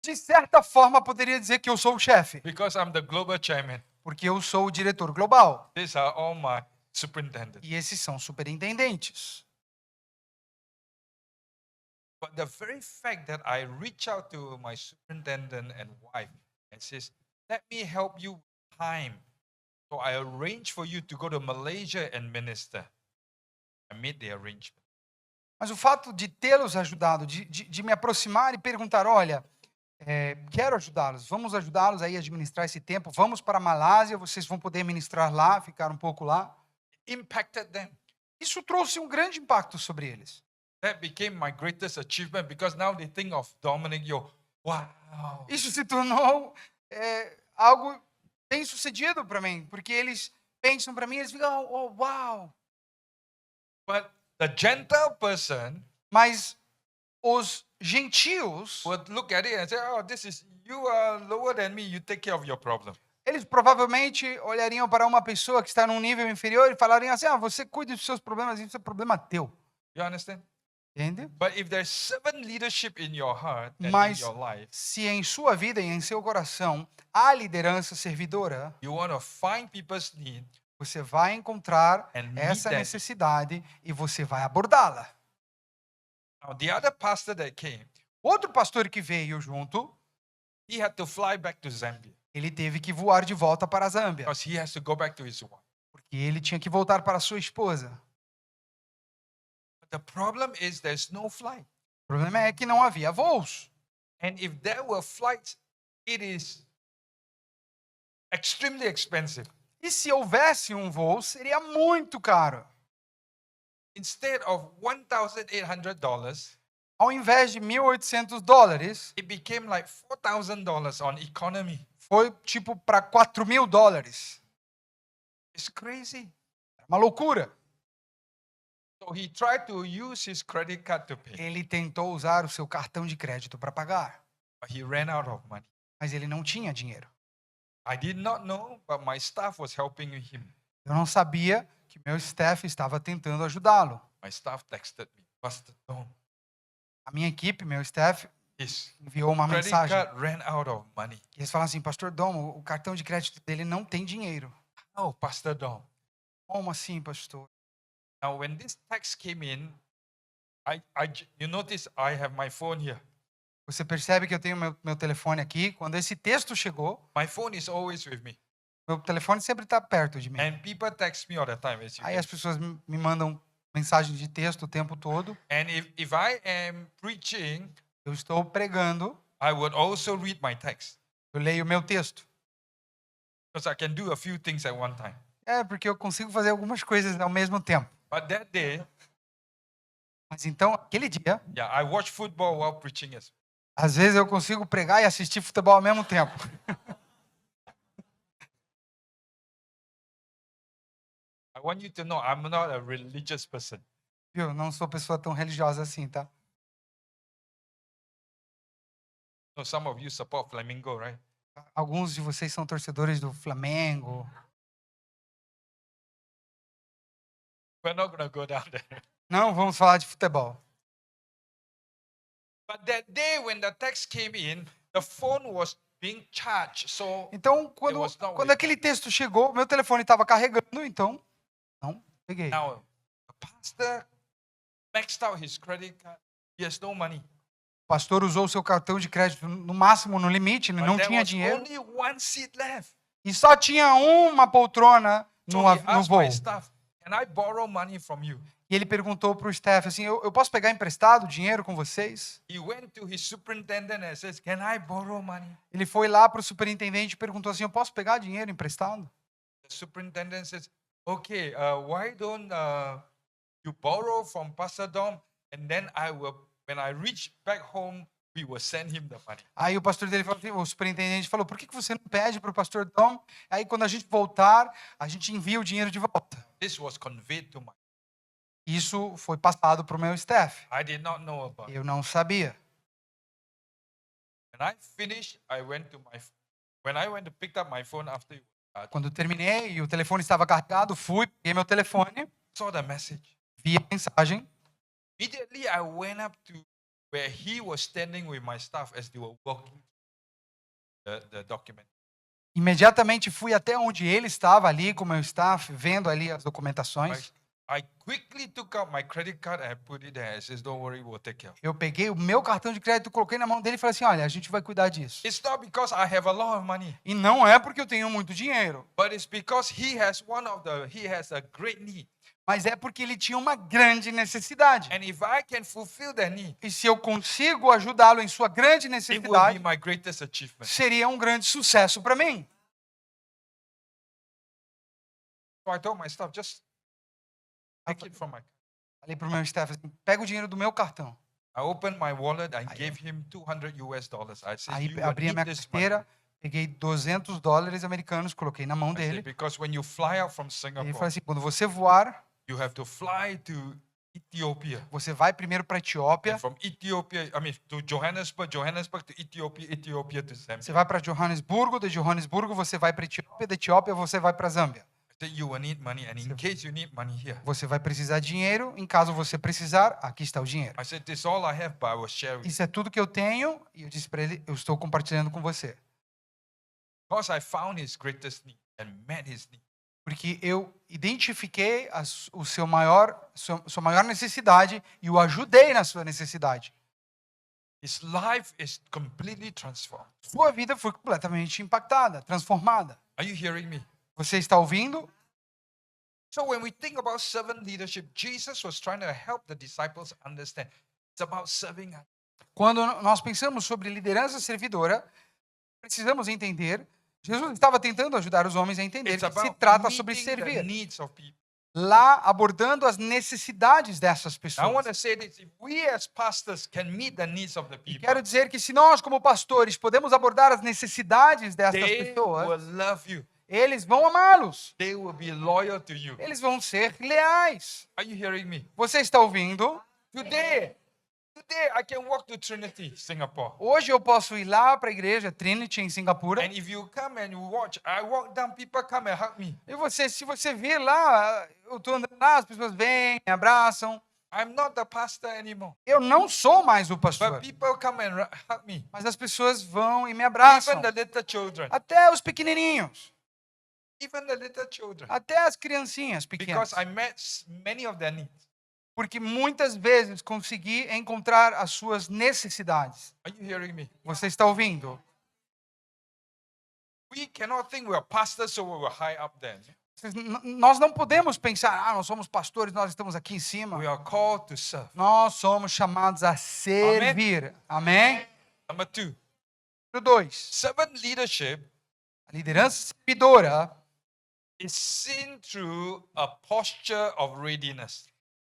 De certa forma, poderia dizer que eu sou o chefe, because I'm the global chairman. porque eu sou o diretor global. These are all my superintendents. E esses são superintendentes. But the very fact that I reach out to my superintendent and wife and says, "Let me help you with time." So I arrange for you to go to Malaysia and minister. I made the arrangement. Mas o fato de tê-los ajudado, de me aproximar e perguntar, olha, quero ajudá-los, vamos ajudá-los aí a administrar esse tempo, vamos para a Malásia, vocês vão poder ministrar lá, ficar um pouco lá. Impacted them. Isso trouxe um grande impacto sobre eles. That became my greatest achievement because now they think of Dominic Yo. Wow. Isso se tornou algo bem sucedido para mim, porque eles pensam para mim, eles ficam, oh, uau. But the Gentile person Mas os gentios, would look at it and say, "Oh, you are lower than me. You take care of your problem." eles provavelmente olhariam para uma pessoa que está num nível inferior e falariam assim, você cuida dos seus problemas, isso é problema teu. You understand? Entende? But if there's servant leadership in your heart and in Mas your life, se em sua vida e em seu coração há liderança servidora, you want to find people's need você vai encontrar and meet essa them. necessidade e você vai abordá-la. Now, the other pastor that came, Outro pastor que veio junto, he had to fly back to Zambia ele teve que voar de volta para a Zâmbia, because he has to go back to his wife. porque ele tinha que voltar para a sua esposa. But the problem is there's no flight. O problema é que não havia voos. And if there were flights, it is extremely expensive. E se houvesse um voo, seria muito caro. Instead of $1,800, Ao invés de $1.800, it became like $4,000 on economy. foi tipo para $4.000. It's crazy. Uma loucura. So he tried to use his credit card to pay, Ele tentou usar o seu cartão de crédito para pagar, but he ran out of money. mas ele não tinha dinheiro. I did not know, but my staff was helping him. Eu não sabia que meu staff estava tentando ajudá-lo. My staff texted me, Pastor Tom, A minha equipe, meu staff, his enviou uma credit mensagem. card ran out of money. E eles falaram assim, Pastor Dom, o cartão de crédito dele não tem dinheiro. Oh, Pastor Dom. Como assim, pastor? Now, when this text came in, you notice I have my phone here. Você percebe que eu tenho meu telefone aqui. Quando esse texto chegou, My phone is always with me. meu telefone sempre está perto de mim. And people text me all the time. As you Aí can as pessoas me mandam mensagem de texto o tempo todo. And if I am preaching, Eu estou pregando, I would also read my text eu leio o meu texto. because I can do a few things at one time. Porque eu consigo fazer algumas coisas ao mesmo tempo. But that day, Mas então, aquele dia, yeah, I watch football while preaching as well. às vezes eu consigo pregar e assistir futebol ao mesmo tempo. I want you to know I'm not a religious person. Viu? Eu não sou pessoa tão religiosa assim, tá? So some of you support Flamingo, right? Alguns de vocês são torcedores do Flamengo. We're not going to go down there. Não, vamos falar de futebol. But that day when the text came in, the phone was being charged. So Então, quando was not quando with aquele texto chegou, meu telefone estava carregando, então não peguei. now the pastor maxed out his credit card. He has no money. O pastor usou o seu cartão de crédito no máximo, no limite, But não there tinha was dinheiro. only one seat left. E só tinha uma poltrona So no, he no asked voo. my staff, "Can I borrow money from you?" E ele perguntou para o staff assim, eu posso pegar emprestado dinheiro com vocês? He went to his superintendent and says, "Can I borrow money?" Ele foi lá para o superintendente e perguntou assim, eu posso pegar dinheiro emprestado? The superintendent says, "Okay, why don't you borrow from Pastor Dom, and then when I reach back home, we will send him the money." Aí o pastor dele falou, assim, o superintendente falou, por que você não pede para o pastor Tom? Aí quando a gente voltar, a gente envia o dinheiro de volta. This was conveyed to my. Isso foi passado para o meu staff. I did not know about it. Eu não sabia. When I finished, when I went to pick up my phone after you Quando eu terminei e o telefone estava carregado, fui, peguei meu telefone, saw the message. vi a mensagem. Immediately, I went up to where he was standing with my staff as they were working the document. Imediatamente fui até onde ele estava ali com o meu staff, vendo ali as documentações. I quickly took out my credit card and put it there. I says, "Don't worry, we'll take care." Eu peguei o meu cartão de crédito, coloquei na mão dele e falei assim, olha, a gente vai cuidar disso. It's not because I have a lot of money, E não é porque eu tenho muito dinheiro, but it's because he has a great need. mas é porque ele tinha uma grande necessidade. And if I can fulfill that need, E se eu consigo ajudá-lo em sua grande it will be necessidade, my greatest achievement. seria um grande sucesso para mim. So I told my staff, just take it from my. Falei para o meu staff assim, pega o dinheiro do meu cartão. I opened my wallet and gave him $200. I said, Aí "You will abri a need minha this money." carteira, peguei $200 americanos, coloquei na mão I said, dele. because when you fly out from E ele falou Singapore, assim, quando você voar, you have to fly to Ethiopia. você vai primeiro para a Etiópia, And from Ethiopia, to Johannesburg, Johannesburg to Ethiopia, Ethiopia to Zambia. você vai para Johannesburgo, de Johannesburgo você vai para a Etiópia, da Etiópia você vai para a Zâmbia. I said, you will need money, and in case you need money here. Você vai precisar de dinheiro, em caso você precisar, aqui está o dinheiro. I said, this is all I have, but I will share with you. Isso é tudo que eu tenho, e eu disse para ele, eu estou compartilhando com você. Because I found his greatest need and met his need. Porque eu identifiquei sua maior necessidade e o ajudei na sua necessidade. His life is completely transformed. Sua vida foi completamente impactada, transformada. Are you hearing me? Você está ouvindo? So when we think about servant leadership, Jesus was trying to help the disciples understand it's about serving. Quando nós pensamos sobre liderança servidora, precisamos entender, Jesus estava tentando ajudar os homens a entender It's que se about trata sobre meeting the servir. needs of people. Lá abordando as necessidades dessas I want pessoas. to say this: if we as pastors can meet the needs of the E people, quero dizer que se nós, como pastores, podemos abordar as necessidades dessas they pessoas, will love you. eles vão amá-los. They will be loyal to you. Eles vão ser leais. Are you hearing me? Você está ouvindo? Today I can walk to Trinity, Singapore. Hoje eu posso ir lá para a igreja Trinity em Singapura. And if you come and you watch, I walk down, people come and hug me. E você, se você vir lá, eu estou andando lá, as pessoas vêm, me abraçam. I'm not the pastor anymore. Eu não sou mais o But pastor, people come and hug me. mas as pessoas vão e me abraçam. Even the little children. Até os pequenininhos, Even the little children. até as criancinhas pequenas. Because I met many of their needs. Porque muitas vezes consegui encontrar as suas necessidades. Are you hearing me? Você está ouvindo? We cannot think we are pastors so we were high up there. Nós não podemos pensar, nós somos pastores, nós estamos aqui em cima. We are called to serve. Nós somos chamados a servir. Amém? Number 2, Número 2. servant leadership A liderança servidora is seen through a posture of readiness.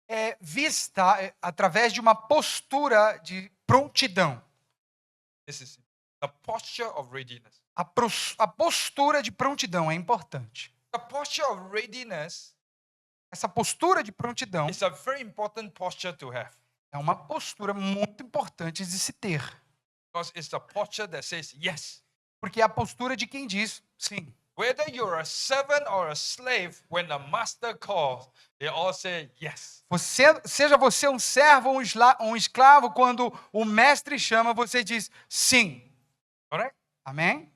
é vista através de uma postura de prontidão. This is a posture of readiness. A postura de prontidão é importante. The posture of readiness Essa postura de prontidão is a very important posture to have é uma postura muito importante de se ter. because it's the posture that says yes. Porque é a postura de quem diz sim. Whether you're a servant or a slave, when the master calls, they all say yes. Seja você um servo ou um escravo, quando o mestre chama, você diz sim. Correct? Amém?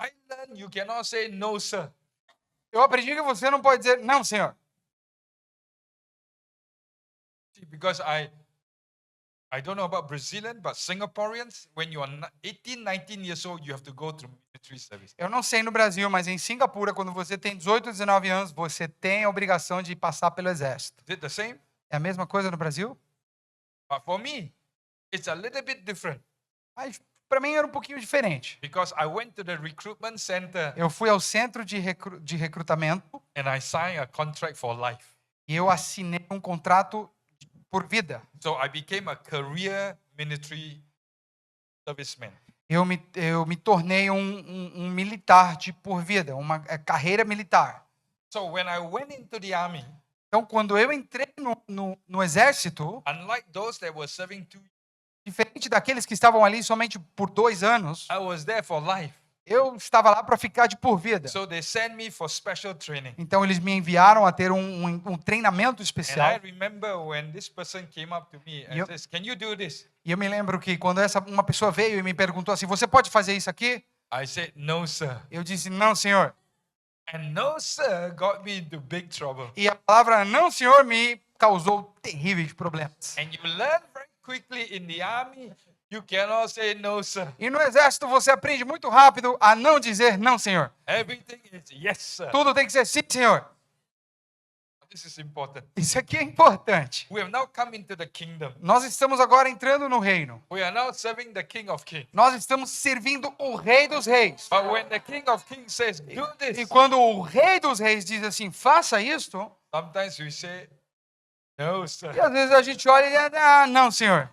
I learned you cannot say no, sir. Eu aprendi que você não pode dizer não, senhor. See, because I don't know about Brazilian, but Singaporeans, when you are 18, 19 years old, you have to go through military service. Eu não sei no Brasil, mas em Singapura, quando você tem 18 ou 19 anos, você tem a obrigação de passar pelo exército. Is it the same? É a mesma coisa no Brasil? But for me, it's a little bit different Mas para mim era um pouquinho diferente. because I went to the recruitment center Eu fui ao centro de recrutamento and I signed a contract for life. e eu assinei um contrato por vida. So I became a career military serviceman. Eu me tornei um militar por vida, uma carreira militar. So when I went into the army, Então, quando eu entrei no exército, unlike those that were serving 2 years, diferente daqueles que estavam ali somente por 2 anos, I was there for life. eu estava lá para ficar de por vida. So they sent me for special training. Então, eles me enviaram a ter um treinamento And especial. I remember when this person came up to me and Yep. says, "Can you do this?" E eu me lembro que quando uma pessoa veio e me perguntou assim, você pode fazer isso aqui? I said, "No, sir." Eu disse, não, senhor. And no, sir got me into big trouble. E a palavra não, senhor, me causou terríveis problemas. And you learn very quickly in the army, you cannot say no, sir. E no exército você aprende muito rápido a não dizer não, senhor. Everything is yes, sir. Tudo tem que ser sim, senhor. This is important. Isso aqui é importante. We have now come into the kingdom. Nós estamos agora entrando no reino. We are now serving the King of Kings. Nós estamos servindo o Rei dos Reis. But when the King of Kings says, "Do E this," quando o Rei dos Reis diz assim, faça isto, sometimes we say, "No, sir." e às vezes a gente olha e diz, ah, não, senhor.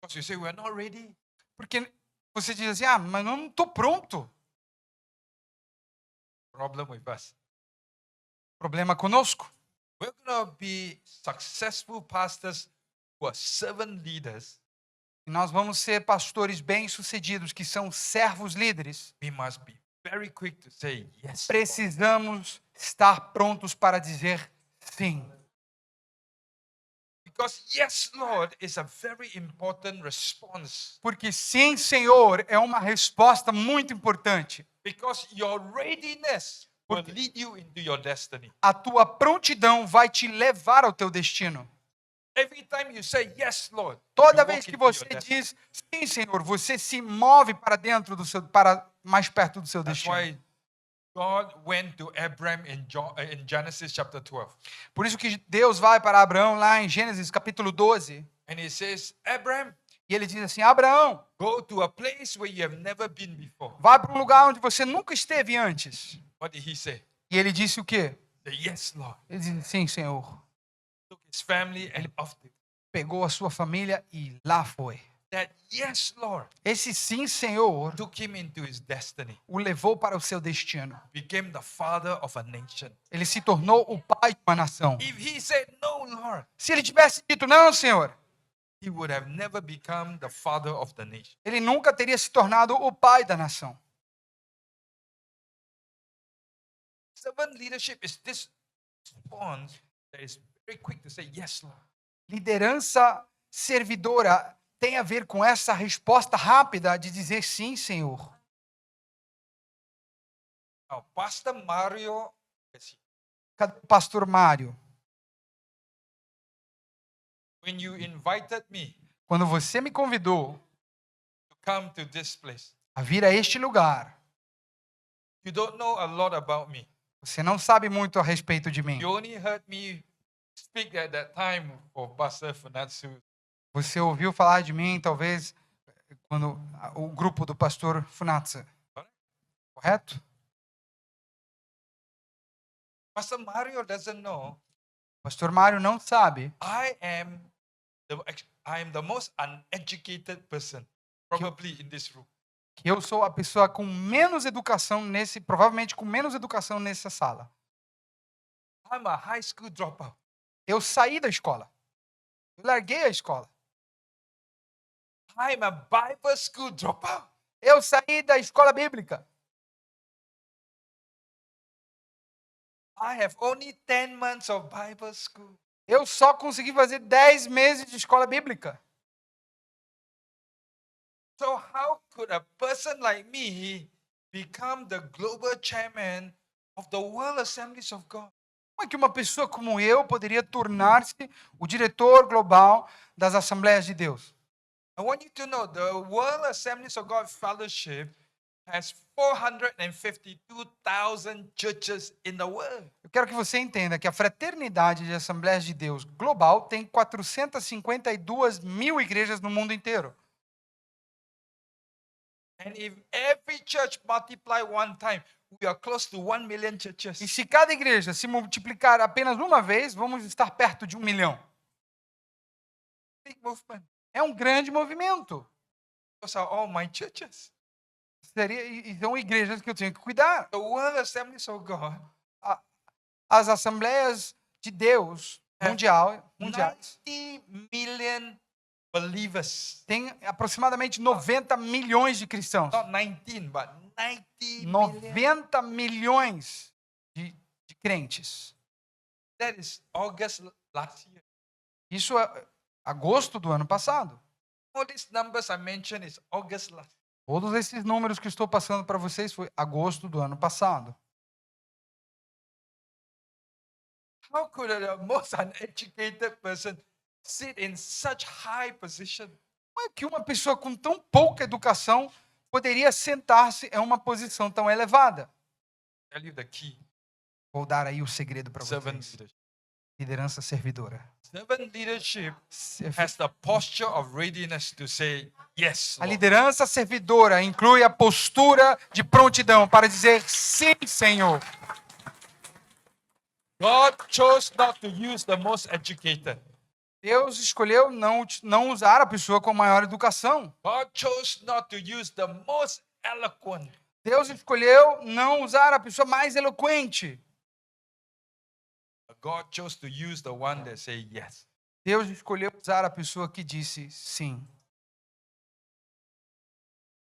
Because you say we're not ready. Porque você diz assim, ah, mas eu não estou pronto. Problem with us. Problema conosco. We're going to be successful pastors who are servant leaders. E nós vamos ser pastores bem-sucedidos, que são servos líderes. We must be very quick to say yes. Precisamos estar prontos para dizer sim. Because yes, Lord, is a very important response. Porque sim, Senhor, é uma resposta muito importante. Because your readiness will lead you into your destiny. A tua prontidão vai te levar ao teu destino. Every time you say yes, Lord, Toda you vez walk que into your você destiny. diz sim, Senhor, você se move para dentro para mais perto do seu That's destino. why God went to Abraham in Genesis chapter 12. Por isso que Deus vai para Abraão lá em Gênesis capítulo 12, And he says, Abraham, e ele diz assim: Abraão, go to a place where you have never been before. vai para um lugar onde você nunca esteve antes. What did he say? E ele disse o quê? Say, yes, Lord. Ele disse: sim, Senhor. Took his family and off to Pegou a sua família e lá foi. that. Yes, Lord, Esse sim, Senhor, took him into his destiny. o levou para o seu destino. Became the father of a nation. Ele se tornou o pai de uma nação. If he said no, Lord, Se ele tivesse dito não, Senhor, he would have never become the father of the nation. ele nunca teria se tornado o pai da nação. Servant leadership is this response that is very quick to say yes, Lord. Liderança servidora tem a ver com essa resposta rápida de dizer sim, Senhor. Now, Pastor Mario, Cadê o pastor Mário? when you invited me Quando você me convidou to come to this place, a vir a este lugar, you don't know a lot about me. você não sabe muito a respeito de mim. You only heard me speak at that time for Pastor Funatsu. Você ouviu falar de mim, talvez, quando o grupo do pastor Funatsu. Correto? Pastor Mario doesn't know O pastor Mário não sabe I am the most uneducated person probably in this room. que eu sou a pessoa com menos educação provavelmente com menos educação nessa sala. I'm a high school dropout. Eu saí da escola. Eu larguei a escola. I'm a Bible school dropout. Eu saí da escola bíblica. I have only 10 months of Bible school. Eu só consegui fazer 10 meses de escola bíblica. So how could a person like me become the global chairman of the World Assemblies of God? Como é que uma pessoa como eu poderia tornar-se o diretor global das Assembleias de Deus? I want you to know the World Assemblies of God Fellowship has 452,000 churches in the world. Eu quero que você entenda que a Fraternidade de Assembleias de Deus Global tem 452 mil igrejas no mundo inteiro. And if every church multiply one time, we are close to 1 million churches. E se cada igreja se multiplicar apenas uma vez, vamos estar perto de 1 milhão. Big movement. É um grande movimento. Those are all my churches. e são igrejas que eu tenho que cuidar. The World Assemblies of God, As assembleias de Deus mundiais 90 million believers. têm aproximadamente 90 milhões de cristãos. Not 19, but 90 million. 90 milhões de crentes. That is August last year. Isso é agosto do ano passado. All these numbers I mentioned is August last year. Todos esses números que estou passando para vocês foi agosto do ano passado. How could the most uneducated person sit in such high position? Como é que uma pessoa com tão pouca educação poderia sentar-se em uma posição tão elevada? Tell you the key. Vou dar aí o segredo para Servant vocês. leadership. Liderança servidora. Servant leadership has the posture of readiness to say yes. A Lord. liderança servidora inclui a postura de prontidão para dizer sim, Senhor. God chose not to use the most educated. Deus escolheu não usar a pessoa com maior educação. God chose not to use the most eloquent. Deus escolheu não usar a pessoa mais eloquente. God chose to use the one that say yes. Deus escolheu usar a pessoa que disse sim.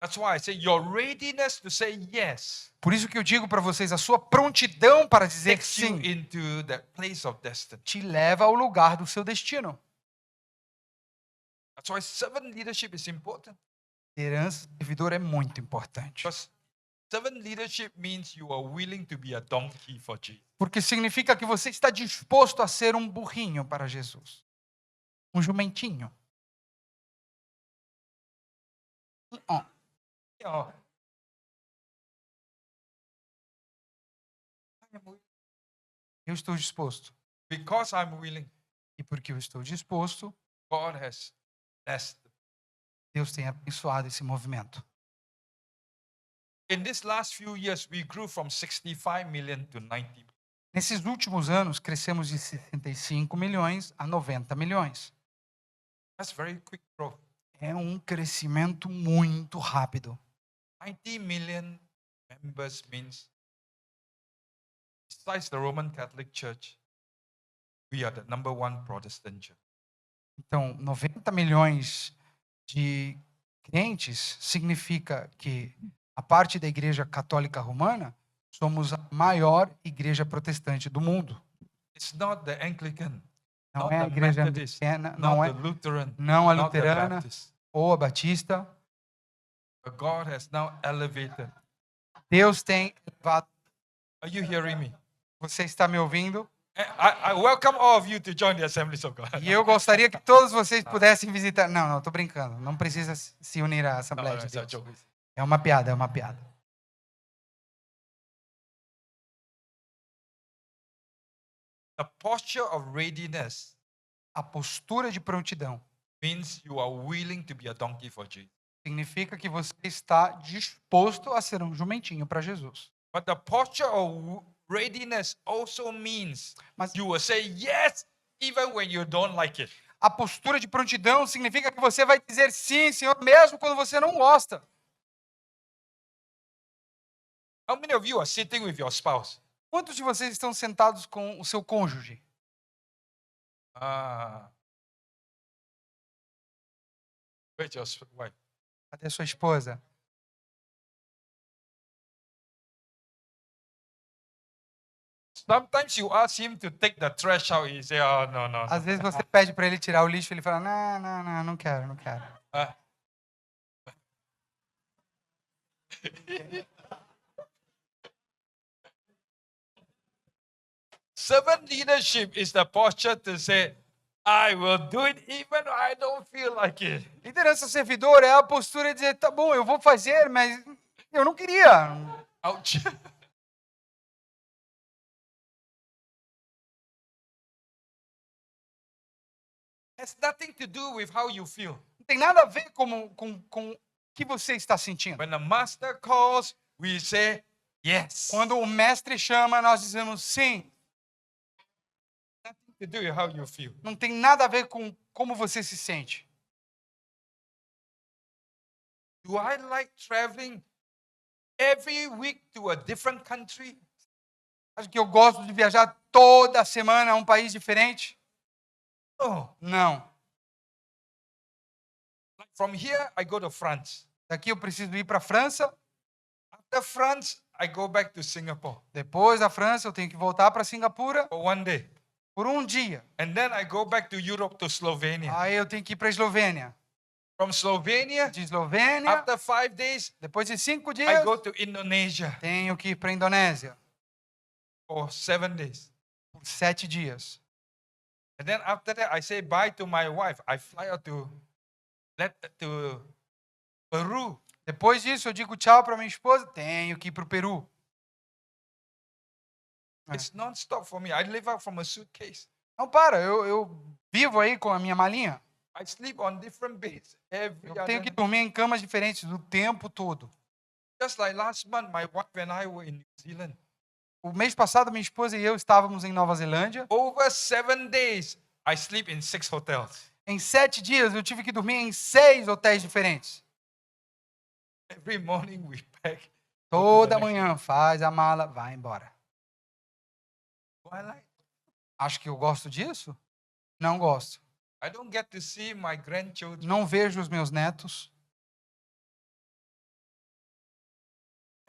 That's why I say your readiness to say yes Por isso que eu digo para vocês, a sua prontidão para dizer takes you sim into that place of destiny. te leva ao lugar do seu destino. That's why servant leadership is important. Liderança servidora é muito importante. Because servant leadership means you are willing to be a donkey for Jesus. Porque significa que você está disposto a ser um burrinho para Jesus. Um jumentinho. Ó, You know, I am willing. eu estou disposto. Because I'm willing, E porque eu estou disposto, God has blessed. Deus tem abençoado esse movimento. In these last few years, we grew from 65 million to 90 million. Nesses últimos anos, crescemos de 65 milhões a 90 milhões. That's very quick growth. É um crescimento muito rápido. 90 million members means, besides the Roman Catholic Church, we are the number one Protestant church. Então, 90 milhões de crentes significa que, a parte da Igreja Católica Romana, somos a maior igreja protestante do mundo. It's not the Anglican, Não not é a the igreja Methodist, anglicana, not não é, the Lutheran, não a not the luterana Baptist. ou a batista. But God has now elevated. Deus tem elevado. Are you hearing me? Você está me ouvindo? I welcome all of you to join the Assemblies of God. E eu gostaria que todos vocês pudessem visitar. Não, estou brincando. Não precisa se unir à Assembleia de it's a Deus. joke. É uma piada, é uma piada. The posture of readiness A postura de prontidão means you are willing to be a donkey for Jesus. significa que você está disposto a ser um jumentinho para Jesus. But the posture of readiness also means Mas you will say yes even when you don't like it. a postura de prontidão significa que você vai dizer sim, Senhor, mesmo quando você não gosta. How many of you are sitting with your spouse? Quantos de vocês estão sentados com o seu cônjuge? Where's your wife? Cadê a sua esposa? Sometimes you ask him to take the trash out. He say, "Oh no, no, Às no." vezes você pede para ele tirar o lixo e ele fala, não, não, não, não quero, não quero. Ah. Servant leadership is the posture to say, "I will do it even though I don't feel like it." Liderança servidora é a postura de dizer, tá bom, eu vou fazer, mas eu não queria. Ouch. Has nothing to do with how you feel. Não tem nada a ver com o que você está sentindo. When the master calls, we say yes. Quando o mestre chama, nós dizemos sim. Nothing to do with how you feel. Não tem nada a ver com como você se sente. Do I like traveling every week to a different country? Acho que eu gosto de viajar toda semana a um país diferente? No. Não. Like from here, I go to France. Daqui eu preciso ir para a França. After France, I go back to Singapore Depois da França, eu tenho que voltar para Singapura for one day. por um dia. And then I go back to Europe to Slovenia. Aí eu tenho que ir para a Eslovênia. From Slovenia, De Eslovênia, after 5 days, depois de 5 I dias, go to Indonesia tenho que ir para a Indonésia for 7 days. por 7 dias. And then after that, I say bye to my wife. I fly out to Peru. Depois disso, eu digo tchau para minha esposa, tenho que ir para o Peru. It's non-stop for me. I live out from a suitcase. Não, para, eu vivo aí com a minha malinha. I sleep on different beds every Eu other tenho que night. dormir em camas diferentes o tempo todo. Just like last month, my wife and I were in New Zealand. O mês passado, minha esposa e eu estávamos em Nova Zelândia. Over 7 days, I sleep in 6 hotels. Em 7 dias, eu tive que dormir em 6 hotéis diferentes. Every morning we pack. Toda manhã, faz a mala, vai embora. Do I like? Acho que eu gosto disso? Não gosto. I don't get to see my grandchildren. Não vejo os meus netos.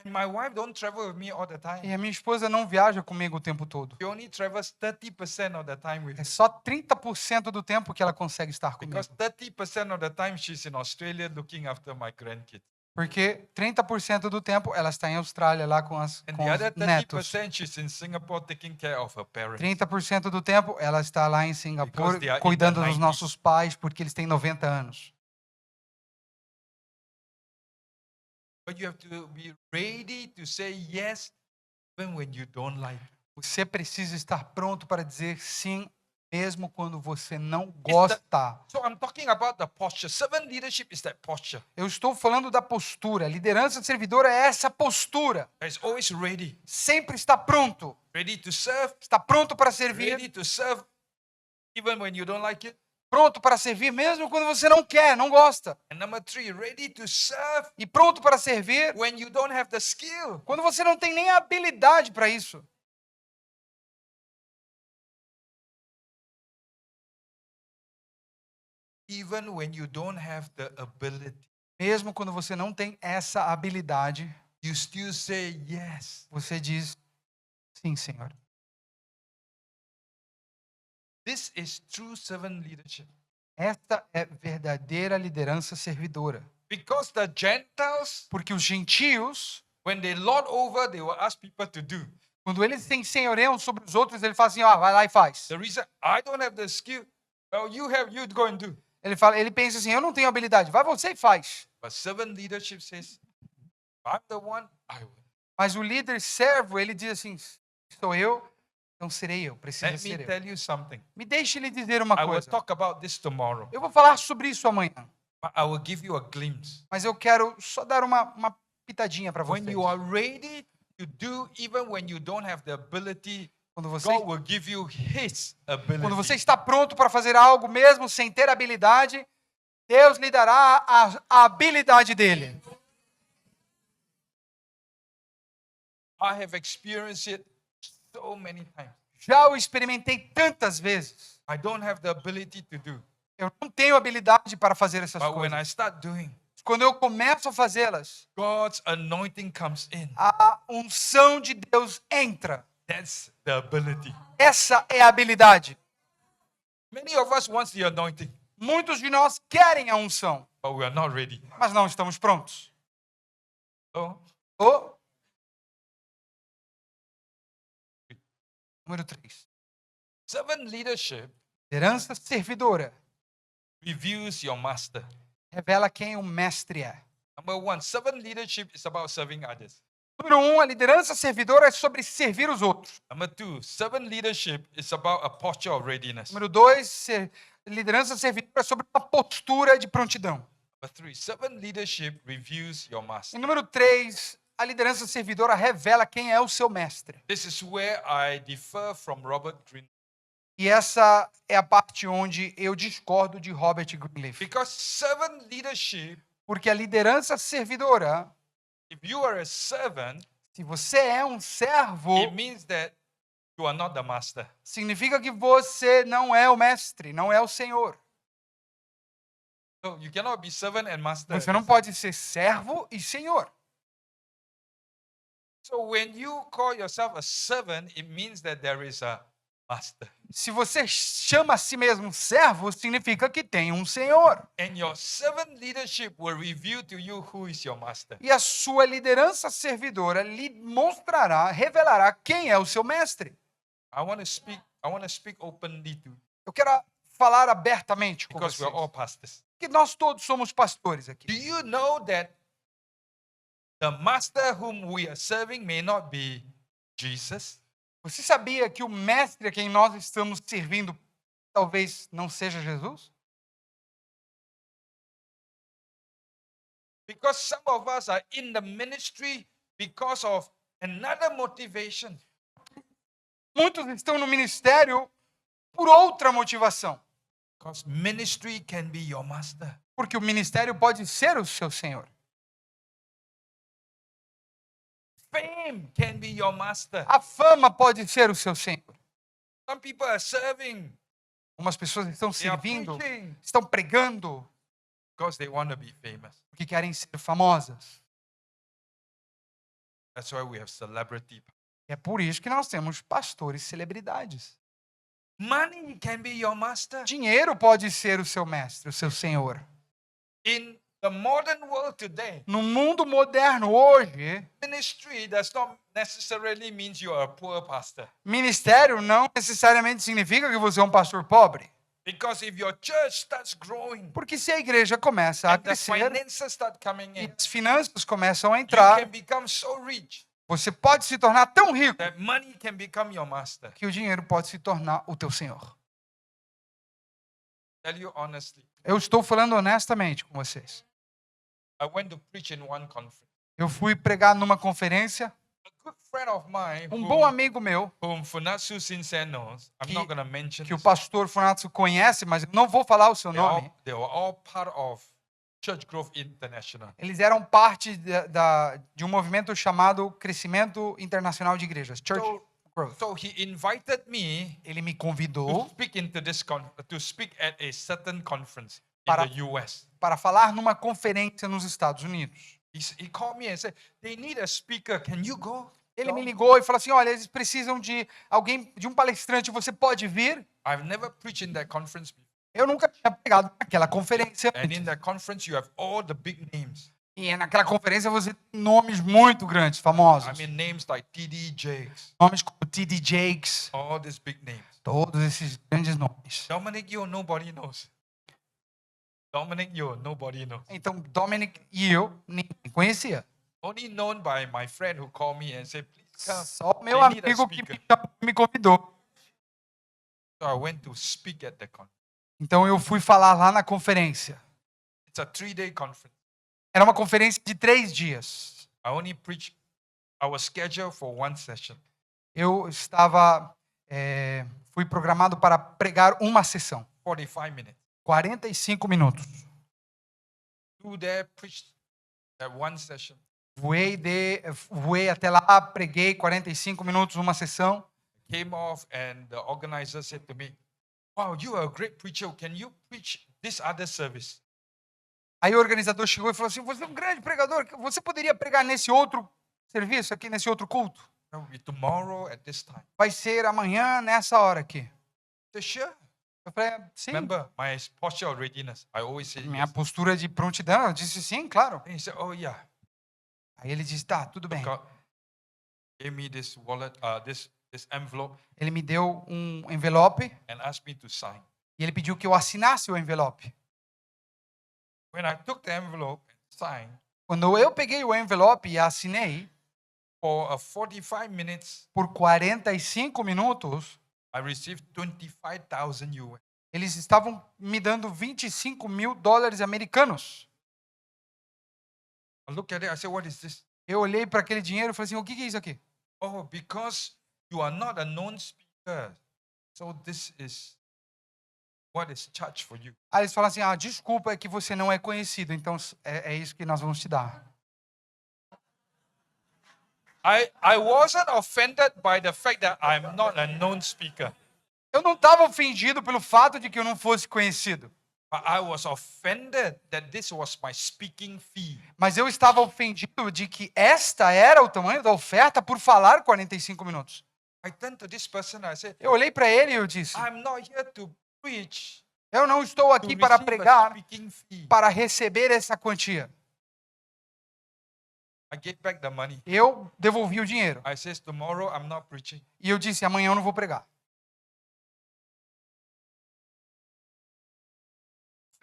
And my wife don't travel with me all the time. E a minha esposa não viaja comigo o tempo todo. She only travels 30% of the time with É me. só 30% do tempo que ela consegue estar comigo. Because 30% of the time she's in Australia looking after my grandkids. Porque 30% do tempo ela está em Austrália lá com And com the os other netos. 30% she's in Singapore taking care of her parents. 30% do tempo ela está lá em Singapura Because they are in cuidando their dos 90s. nossos pais porque eles têm 90 anos. But you have to be ready to say yes even when you don't like it. Você precisa estar pronto para dizer sim mesmo quando você não gosta. So I'm talking about the posture. Servant leadership is that posture. Eu estou falando da postura. Liderança servidora é essa postura. It's always ready. Sempre está pronto. Ready to serve. Está pronto para servir. Ready to serve even when you don't like it. Pronto para servir mesmo quando você não quer, não gosta. And number 3, ready to serve E pronto para servir when you don't have the skill. quando você não tem nem a habilidade para isso. Even when you don't have the ability, Mesmo quando você não tem essa habilidade, you still say yes. você diz sim, Senhor. This is true servant leadership. Esta é verdadeira liderança servidora. Because the Gentiles, Porque os gentios, when they lord over, they will ask people to do. quando eles têm senhoreiam sobre os outros, ele fala assim, ó, vai lá e faz. The reason I don't have the skill, well, you go and do. Ele pensa assim, eu não tenho habilidade, vai você e faz. But servant leadership says, I'm the one, I will. Mas o líder servo, ele diz assim, sou eu, então serei eu, preciso Let me ser eu. tell you something. Me deixe lhe dizer uma I will coisa. talk about this tomorrow. Eu vou falar sobre isso amanhã, But I will give you a glimpse. mas eu quero só dar uma pitadinha para vocês. When you are ready to do, even when you don't have the ability, Quando você, God will give you His ability. quando você está pronto para fazer algo mesmo sem ter habilidade, Deus lhe dará a habilidade dele. I have experienced it so many times. Já o experimentei tantas vezes. I don't have the ability to do. Eu não tenho habilidade para fazer essas But when coisas. I start doing, Quando eu começo a fazê-las, God's anointing comes in. a unção de Deus entra. That's the ability. Essa é a habilidade. Many of us want the anointing, Muitos de nós querem a unção, but we are not ready. mas não estamos prontos. So, Oh. Número 3. servant leadership Liderança servidora reveals your master. revela quem o mestre é. Number 1, servant leadership is about serving others. Número 1, a liderança servidora é sobre servir os outros. Number 2, servant leadership is about a posture of readiness. Número 2, liderança servidora é sobre uma postura de prontidão. Number 3, servant leadership reveals your E master. número 3, a liderança servidora revela quem é o seu mestre. This is where I differ from Robert Greene. E essa é a parte onde eu discordo de Robert Greenleaf. Because servant leadership Porque a liderança servidora If you are a servant, Se você é um servo, it means that you are not the master. significa que você não é o mestre, não é o senhor. So you cannot be servant and master. Você não pode ser servo e senhor. So when you call yourself a servant, it means that there is a master. Se você chama a si mesmo servo, significa que tem um senhor. And your servant leadership will reveal to you who is your master. E a sua liderança servidora lhe mostrará, revelará quem é o seu mestre. I want to speak openly to you Eu quero falar abertamente com because we are all vocês. pastors. Porque nós todos somos pastores Do aqui. you know that the master whom we are serving may not be Jesus? Você sabia que o mestre a quem nós estamos servindo talvez não seja Jesus? Because some of us are in the ministry because of another motivation. Muitos estão no ministério por outra motivação. Because ministry can be your master. Porque o ministério pode ser o seu senhor. Fame can be your master. A fama pode ser o seu senhor. Some people are serving, Algumas pessoas estão they are servindo, preaching estão pregando because they want to be famous. porque querem ser famosas. That's why we have celebrity. É por isso que nós temos pastores celebridades. Money can be your master. Dinheiro pode ser o seu mestre, o seu senhor. In the modern world today, No mundo moderno hoje, ministry does not necessarily mean you are a poor pastor. ministério não necessariamente significa que você é um pastor pobre. Because if your church starts growing Porque se a igreja começa a and the crescer finances start coming e in, as finanças começam a you entrar, can become so rich você pode se tornar tão rico that money can become your master. que o dinheiro pode se tornar o teu senhor. Tell you honestly, Eu estou falando honestamente com vocês. I went to preach in one conference. Eu fui pregar numa conferência. A good friend of mine, Bom amigo meu, whom Funatsu Shinsen knows, I'm Que- not going to mention que o this. pastor Funatsu conhece, mas eu não vou falar o seu nome. They were all part of Church Growth International. Eles eram parte de um movimento chamado Crescimento Internacional de Igrejas, Church So, Growth. so he invited me Ele me to convidou speak to speak at a certain conference in Para- the US. para falar numa conferência nos Estados Unidos. He called me and said, "They need a speaker. Can you go?" Ele me ligou e falou assim: olha, eles precisam de alguém, de um palestrante, você pode vir? I've never preached in that conference before. Eu nunca tinha pregado naquela conferência And in antes. that conference, you have all the big names. E naquela conferência você tem nomes muito grandes, famosos. I mean, names like T.D. Jakes, Nomes como T.D. Jakes, all these big names. todos esses grandes nomes. Dominic Yo, nobody knows. Dominic Yo, nobody knows. Então, Dominic e eu ninguém conhecia. Only known by my friend who called me and said, "Please come." Só o meu They need a amigo que speaker. me convidou. So I went to speak at the conference. Então, eu fui falar lá na conferência. It's a 3-day conference. Era uma conferência de 3 dias. I only preached. I was scheduled for one session. Eu fui programado para pregar uma sessão, 45 minutes. 45 minutos. Flew there, preached that one session. Voei até lá, preguei 45 minutos, uma sessão. Came off, and the organizer said to me, "Wow, you are a great preacher. Can you preach this other service?" Aí o organizador chegou e falou assim: você é um grande pregador, você poderia pregar nesse outro serviço aqui, nesse outro culto? That will be tomorrow at this time. Vai ser amanhã, nessa hora aqui. I said, "Sure." Eu falei: sim. Remember my posture of readiness. I always say Minha yes. postura de prontidão, eu disse sim, claro. And he said, "Oh yeah." Aí ele disse: tá, tudo bem. God gave me this wallet, this envelope, Ele me deu um envelope and asked me to sign. e ele pediu que eu assinasse o envelope. When I took the envelope and signed, Quando eu peguei o envelope e assinei, for a 45 minutes, por 45 minutos, I received 25,000 US. eles estavam me dando 25 mil dólares americanos. I looked at it. I said, "What is this?" Eu olhei para aquele dinheiro e falei assim: o que é isso aqui? Oh, because you are not a known speaker, so this is what is charged for you. Aí eles falam assim: ah, desculpa, é que você não é conhecido, então é isso que nós vamos te dar. I wasn't offended by the fact that I'm not a known speaker. Eu não estava ofendido pelo fato de que eu não fosse conhecido, But I was offended that this was my speaking fee. mas eu estava ofendido de que esta era o tamanho da oferta por falar 45 minutos. I turned to this person and I said, Eu olhei para ele e eu disse: I'm not here to preach eu não estou to aqui para receive a pregar, speaking fee. para receber essa quantia. I gave back the money. Eu devolvi o dinheiro. I says, tomorrow I'm not preaching. E eu disse: amanhã eu não vou pregar.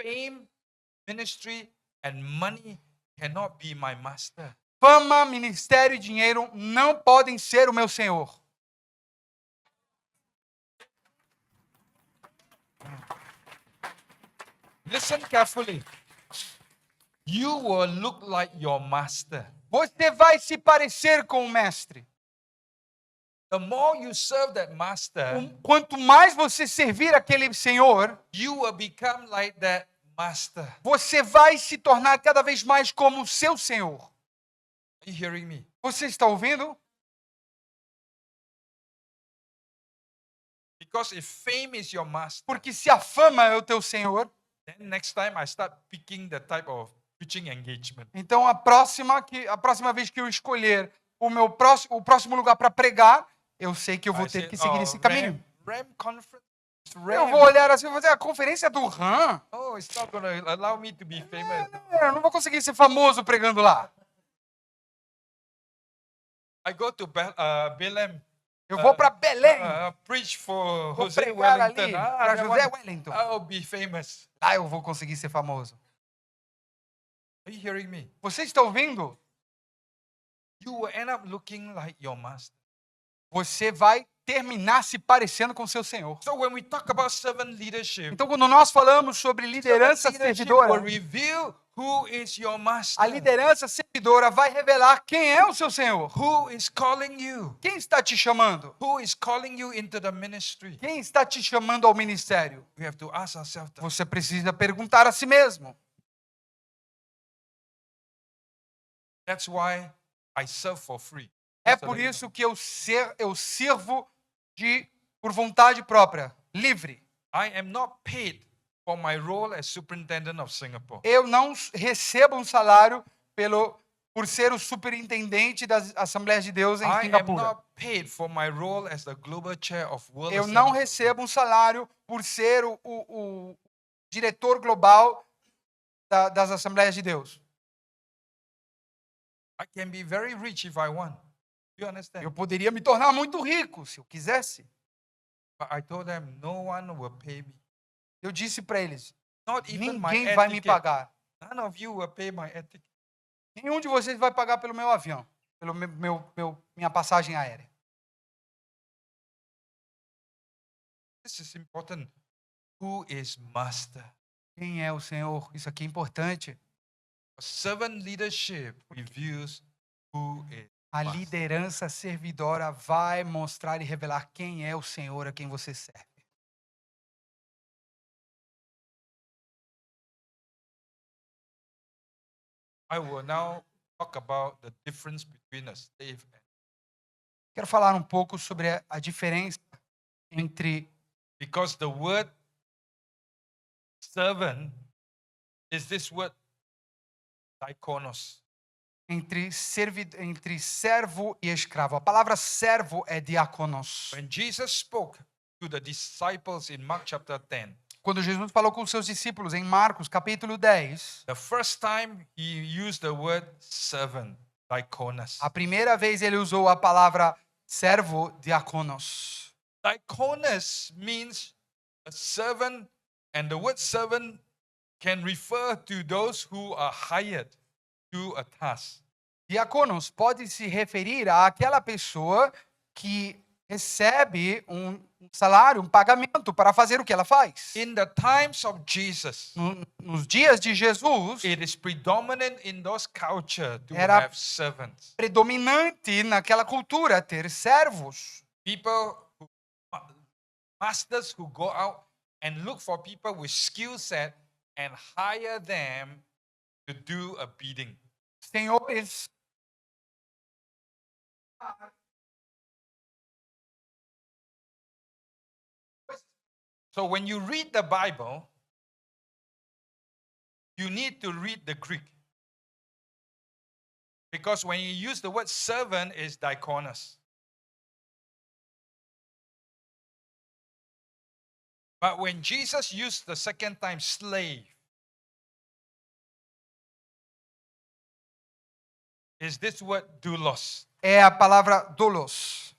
Fame, ministry, and money cannot be my master. Fama, ministério e dinheiro não podem ser o meu Senhor. Listen carefully. You will look like your master. Você vai se parecer com o mestre. The more you serve that master, Quanto mais você servir aquele Senhor, you will become like that master. você vai se tornar cada vez mais como o seu Senhor. Are you hearing me? Você está ouvindo? Because if fame is your master, Porque se a fama é o teu Senhor, then next time I start picking the type of preaching engagement. então a próxima vez que eu escolher o próximo lugar para pregar, eu sei que eu vou I ter said, que seguir "Oh, esse caminho. RAM conference. It's Eu RAM. vou olhar assim e vou dizer: a conferência do RAM. Oh, it's not going to allow me to be famous. Eu não vou conseguir ser famoso pregando lá. I go to Belém. Eu vou para Belém. Preach for Vou Jose pregar ali Wellington. para that José one, Wellington. I'll be famous. Lá eu vou conseguir ser famoso. Are you hearing me? Você está ouvindo? You will end up looking like your master. Você vai terminar se parecendo com seu Senhor. So when we talk about servant leadership, Então, quando nós falamos sobre servant liderança leadership servidora, will reveal who is your master, a liderança servidora vai revelar quem é o seu Senhor. who is calling you, Quem está te chamando? who is calling you into the ministry. Quem está te chamando ao ministério? We have to ask ourselves that. Você precisa perguntar a si mesmo. That's why I serve for free. É Just to por let you isso que eu sirvo por vontade própria, livre. know. I am not paid for my role as superintendent of Singapore. Eu não recebo um salário por ser o superintendente das Assembleias de Deus em I am Singapura. not paid for my role as the global chair of World Eu não Assembly. recebo um salário por ser o diretor global das Assembleias de Deus. I can be very rich if I want. You understand? Eu poderia me tornar muito rico se eu quisesse. But I told them no one will pay me. Eu disse para eles: Not even my ninguém air vai me ticket. pagar. None of you will pay my air ticket. Nenhum de vocês vai pagar pelo meu avião, pelo minha passagem aérea. This is important. Who is master? Quem é o Senhor? Isso aqui é importante. Servant leadership reveals who is A master. liderança servidora vai mostrar e revelar quem é o Senhor a quem você serve. I will now talk about the difference between a slave and Quero falar um pouco sobre a diferença entre because the word servant is this word diakonos. entre servo e escravo. A palavra servo é diáconos. When Jesus spoke to the disciples in Mark chapter 10, Quando Jesus falou com seus discípulos em Marcos, capítulo 10, the first time he used the word servant, diakonos. a primeira vez ele usou a palavra servo, diáconos. Diakonos means a servant, and the word servant can refer to those who are hired to a task. Diáconos pode se referir àquela pessoa que recebe um salário, um pagamento para fazer o que ela faz. In the times of Jesus, Nos dias de Jesus, it is predominant in those culture to Era- have servants. predominante naquela cultura ter servos. People, masters who go out and look for people with skill set and hire them to do a bidding. Senhores So when you read the Bible, you need to read the Greek. Because when you use the word servant, is diakonos. But when Jesus used the second time slave, is this word doulos. É a palavra doulos.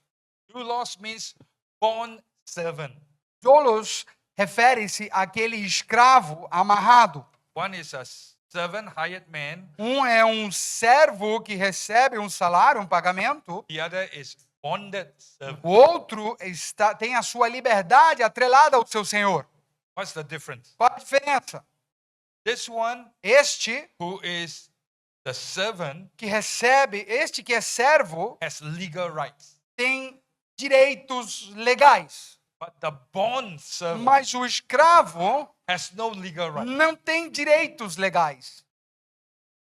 Doulos means bond servant. Doulos refere-se àquele escravo amarrado. One is a servant, hired man. Um é um servo que recebe um salário, um pagamento. The other is bonded servant. O outro tem a sua liberdade atrelada ao seu senhor. What's the difference? Qual a diferença? This one Este who is the servant que recebe, este que é servo, has legal rights. tem direitos legais. But the bond servant Mas o escravo has no legal rights. não tem direitos legais.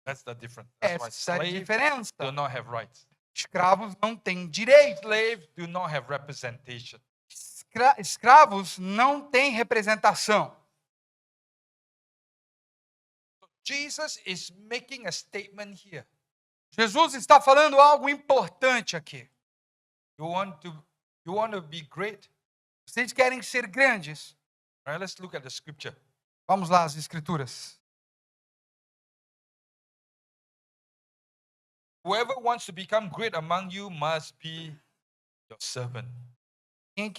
That's the difference. That's why Essa é a slaves diferença. do not have rights. Escravos não têm direitos. Slaves do not have representation. Escravos não têm representação. Jesus is making a statement here. Jesus está falando algo importante aqui. You want to be great? Vocês querem ser grandes? All right, let's look at the scripture. Vamos lá, as escrituras. Whoever wants to become great among you must be your servant. Quem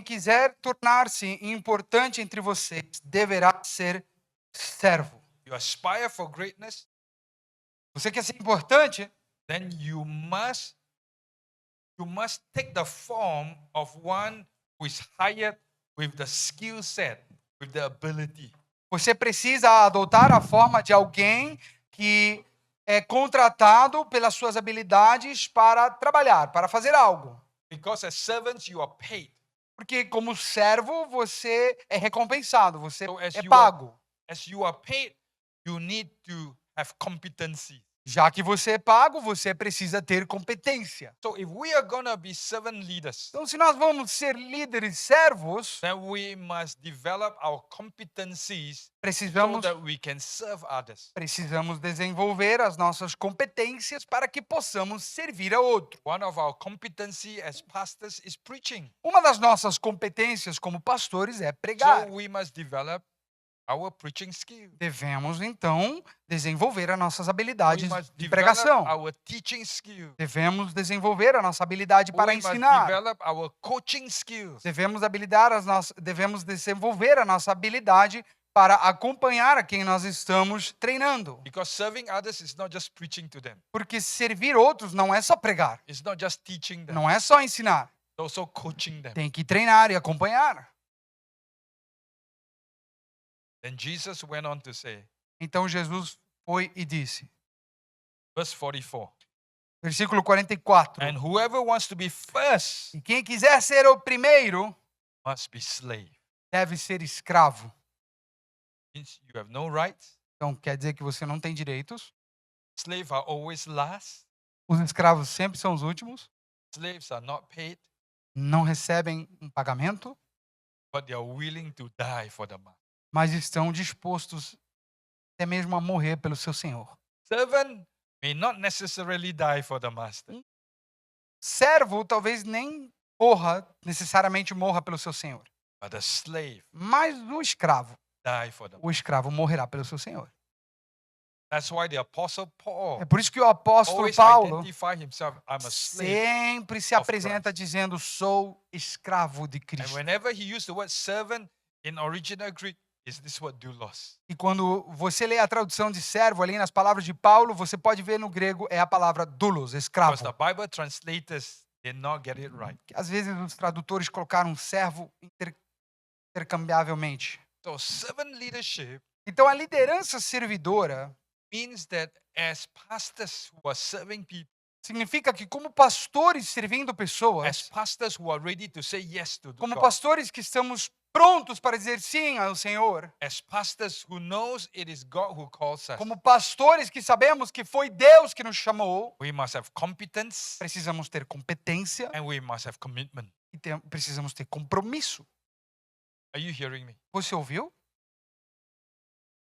quiser tornar-se importante entre vocês, deverá ser servo. You aspire for greatness, Você quer ser importante? then you must take the form of one who is hired with the skill set, with the ability. Você precisa adotar a forma de alguém que é contratado pelas suas habilidades para trabalhar, para fazer algo. Because as servants you are paid. Porque como servo você é recompensado, você So as é you pago. As you are paid, you need to have competency. Já que você é pago, você precisa ter competência. So if we are going to be servant leaders, Então, se nós vamos ser líderes servos, then we must develop our competencies so precisamos that we can serve others. desenvolver as nossas competências para que possamos servir a outro. One of our competency as pastors is preaching. Uma das nossas competências como pastores é pregar. So we must develop our preaching skill. Devemos, então, desenvolver as nossas We habilidades must de develop pregação. our teaching skill. Devemos desenvolver a nossa habilidade para We must ensinar. develop our coaching skills. Devemos desenvolver a nossa habilidade para acompanhar a quem nós estamos treinando. Because serving others is not just preaching to them. Porque servir outros não é só pregar, It's not just teaching them. não é só ensinar. It's also coaching them. Tem que treinar e acompanhar. Then Jesus went on to say, Então Jesus foi e disse, verse 44, versículo 44. and whoever wants to be first E quem quiser ser o primeiro must be slave. deve ser escravo. Means you have no rights. Então quer dizer que você não tem direitos. Slaves are always last. Os escravos sempre são os últimos. Slaves are not paid, Não recebem um pagamento, but they are willing to die for the master. mas estão dispostos até mesmo a morrer pelo seu senhor. Servant may not necessarily die for the master. Servo talvez nem necessariamente morra pelo seu senhor, But the slave mas o escravo morrerá pelo seu senhor. That's why the apostle Paul É por isso que o apóstolo always Paulo identify himself, I'm a slave. sempre se of apresenta Christ. dizendo, sou escravo de And Cristo. whenever he used the word servant in original Greek, is this word doulos. E quando você lê a tradução de servo ali nas palavras de Paulo, você pode ver no grego é a palavra doulos, Because escravo. the Bible translators did not get it right. Que às vezes os tradutores colocaram servo intercambiavelmente. So servant leadership Então a liderança servidora means that as pastors who are serving people, significa que como pastores servindo as pessoas, pastors who are ready to say yes to como God, pastores que estamos prontos para dizer sim ao Senhor. As pastors who knows it is God who calls us, Como pastores que sabemos que foi Deus que nos chamou, we must have competence precisamos ter competência and we must have commitment. e precisamos ter compromisso. Are you hearing me? Você ouviu?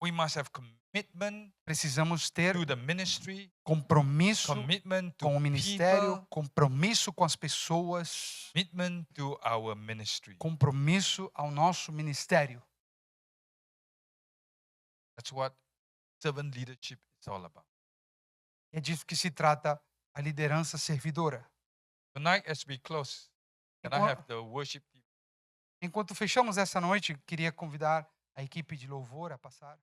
We must have commitment Precisamos ter to the ministry, compromisso commitment to com o ministério, people, compromisso com as pessoas, commitment to our ministry. compromisso ao nosso ministério. That's what servant leadership is all about. É disso que se trata a liderança servidora. Tonight, as we close, can I Enquanto- have the worship team? Enquanto fechamos essa noite, queria convidar a equipe de louvor a passar.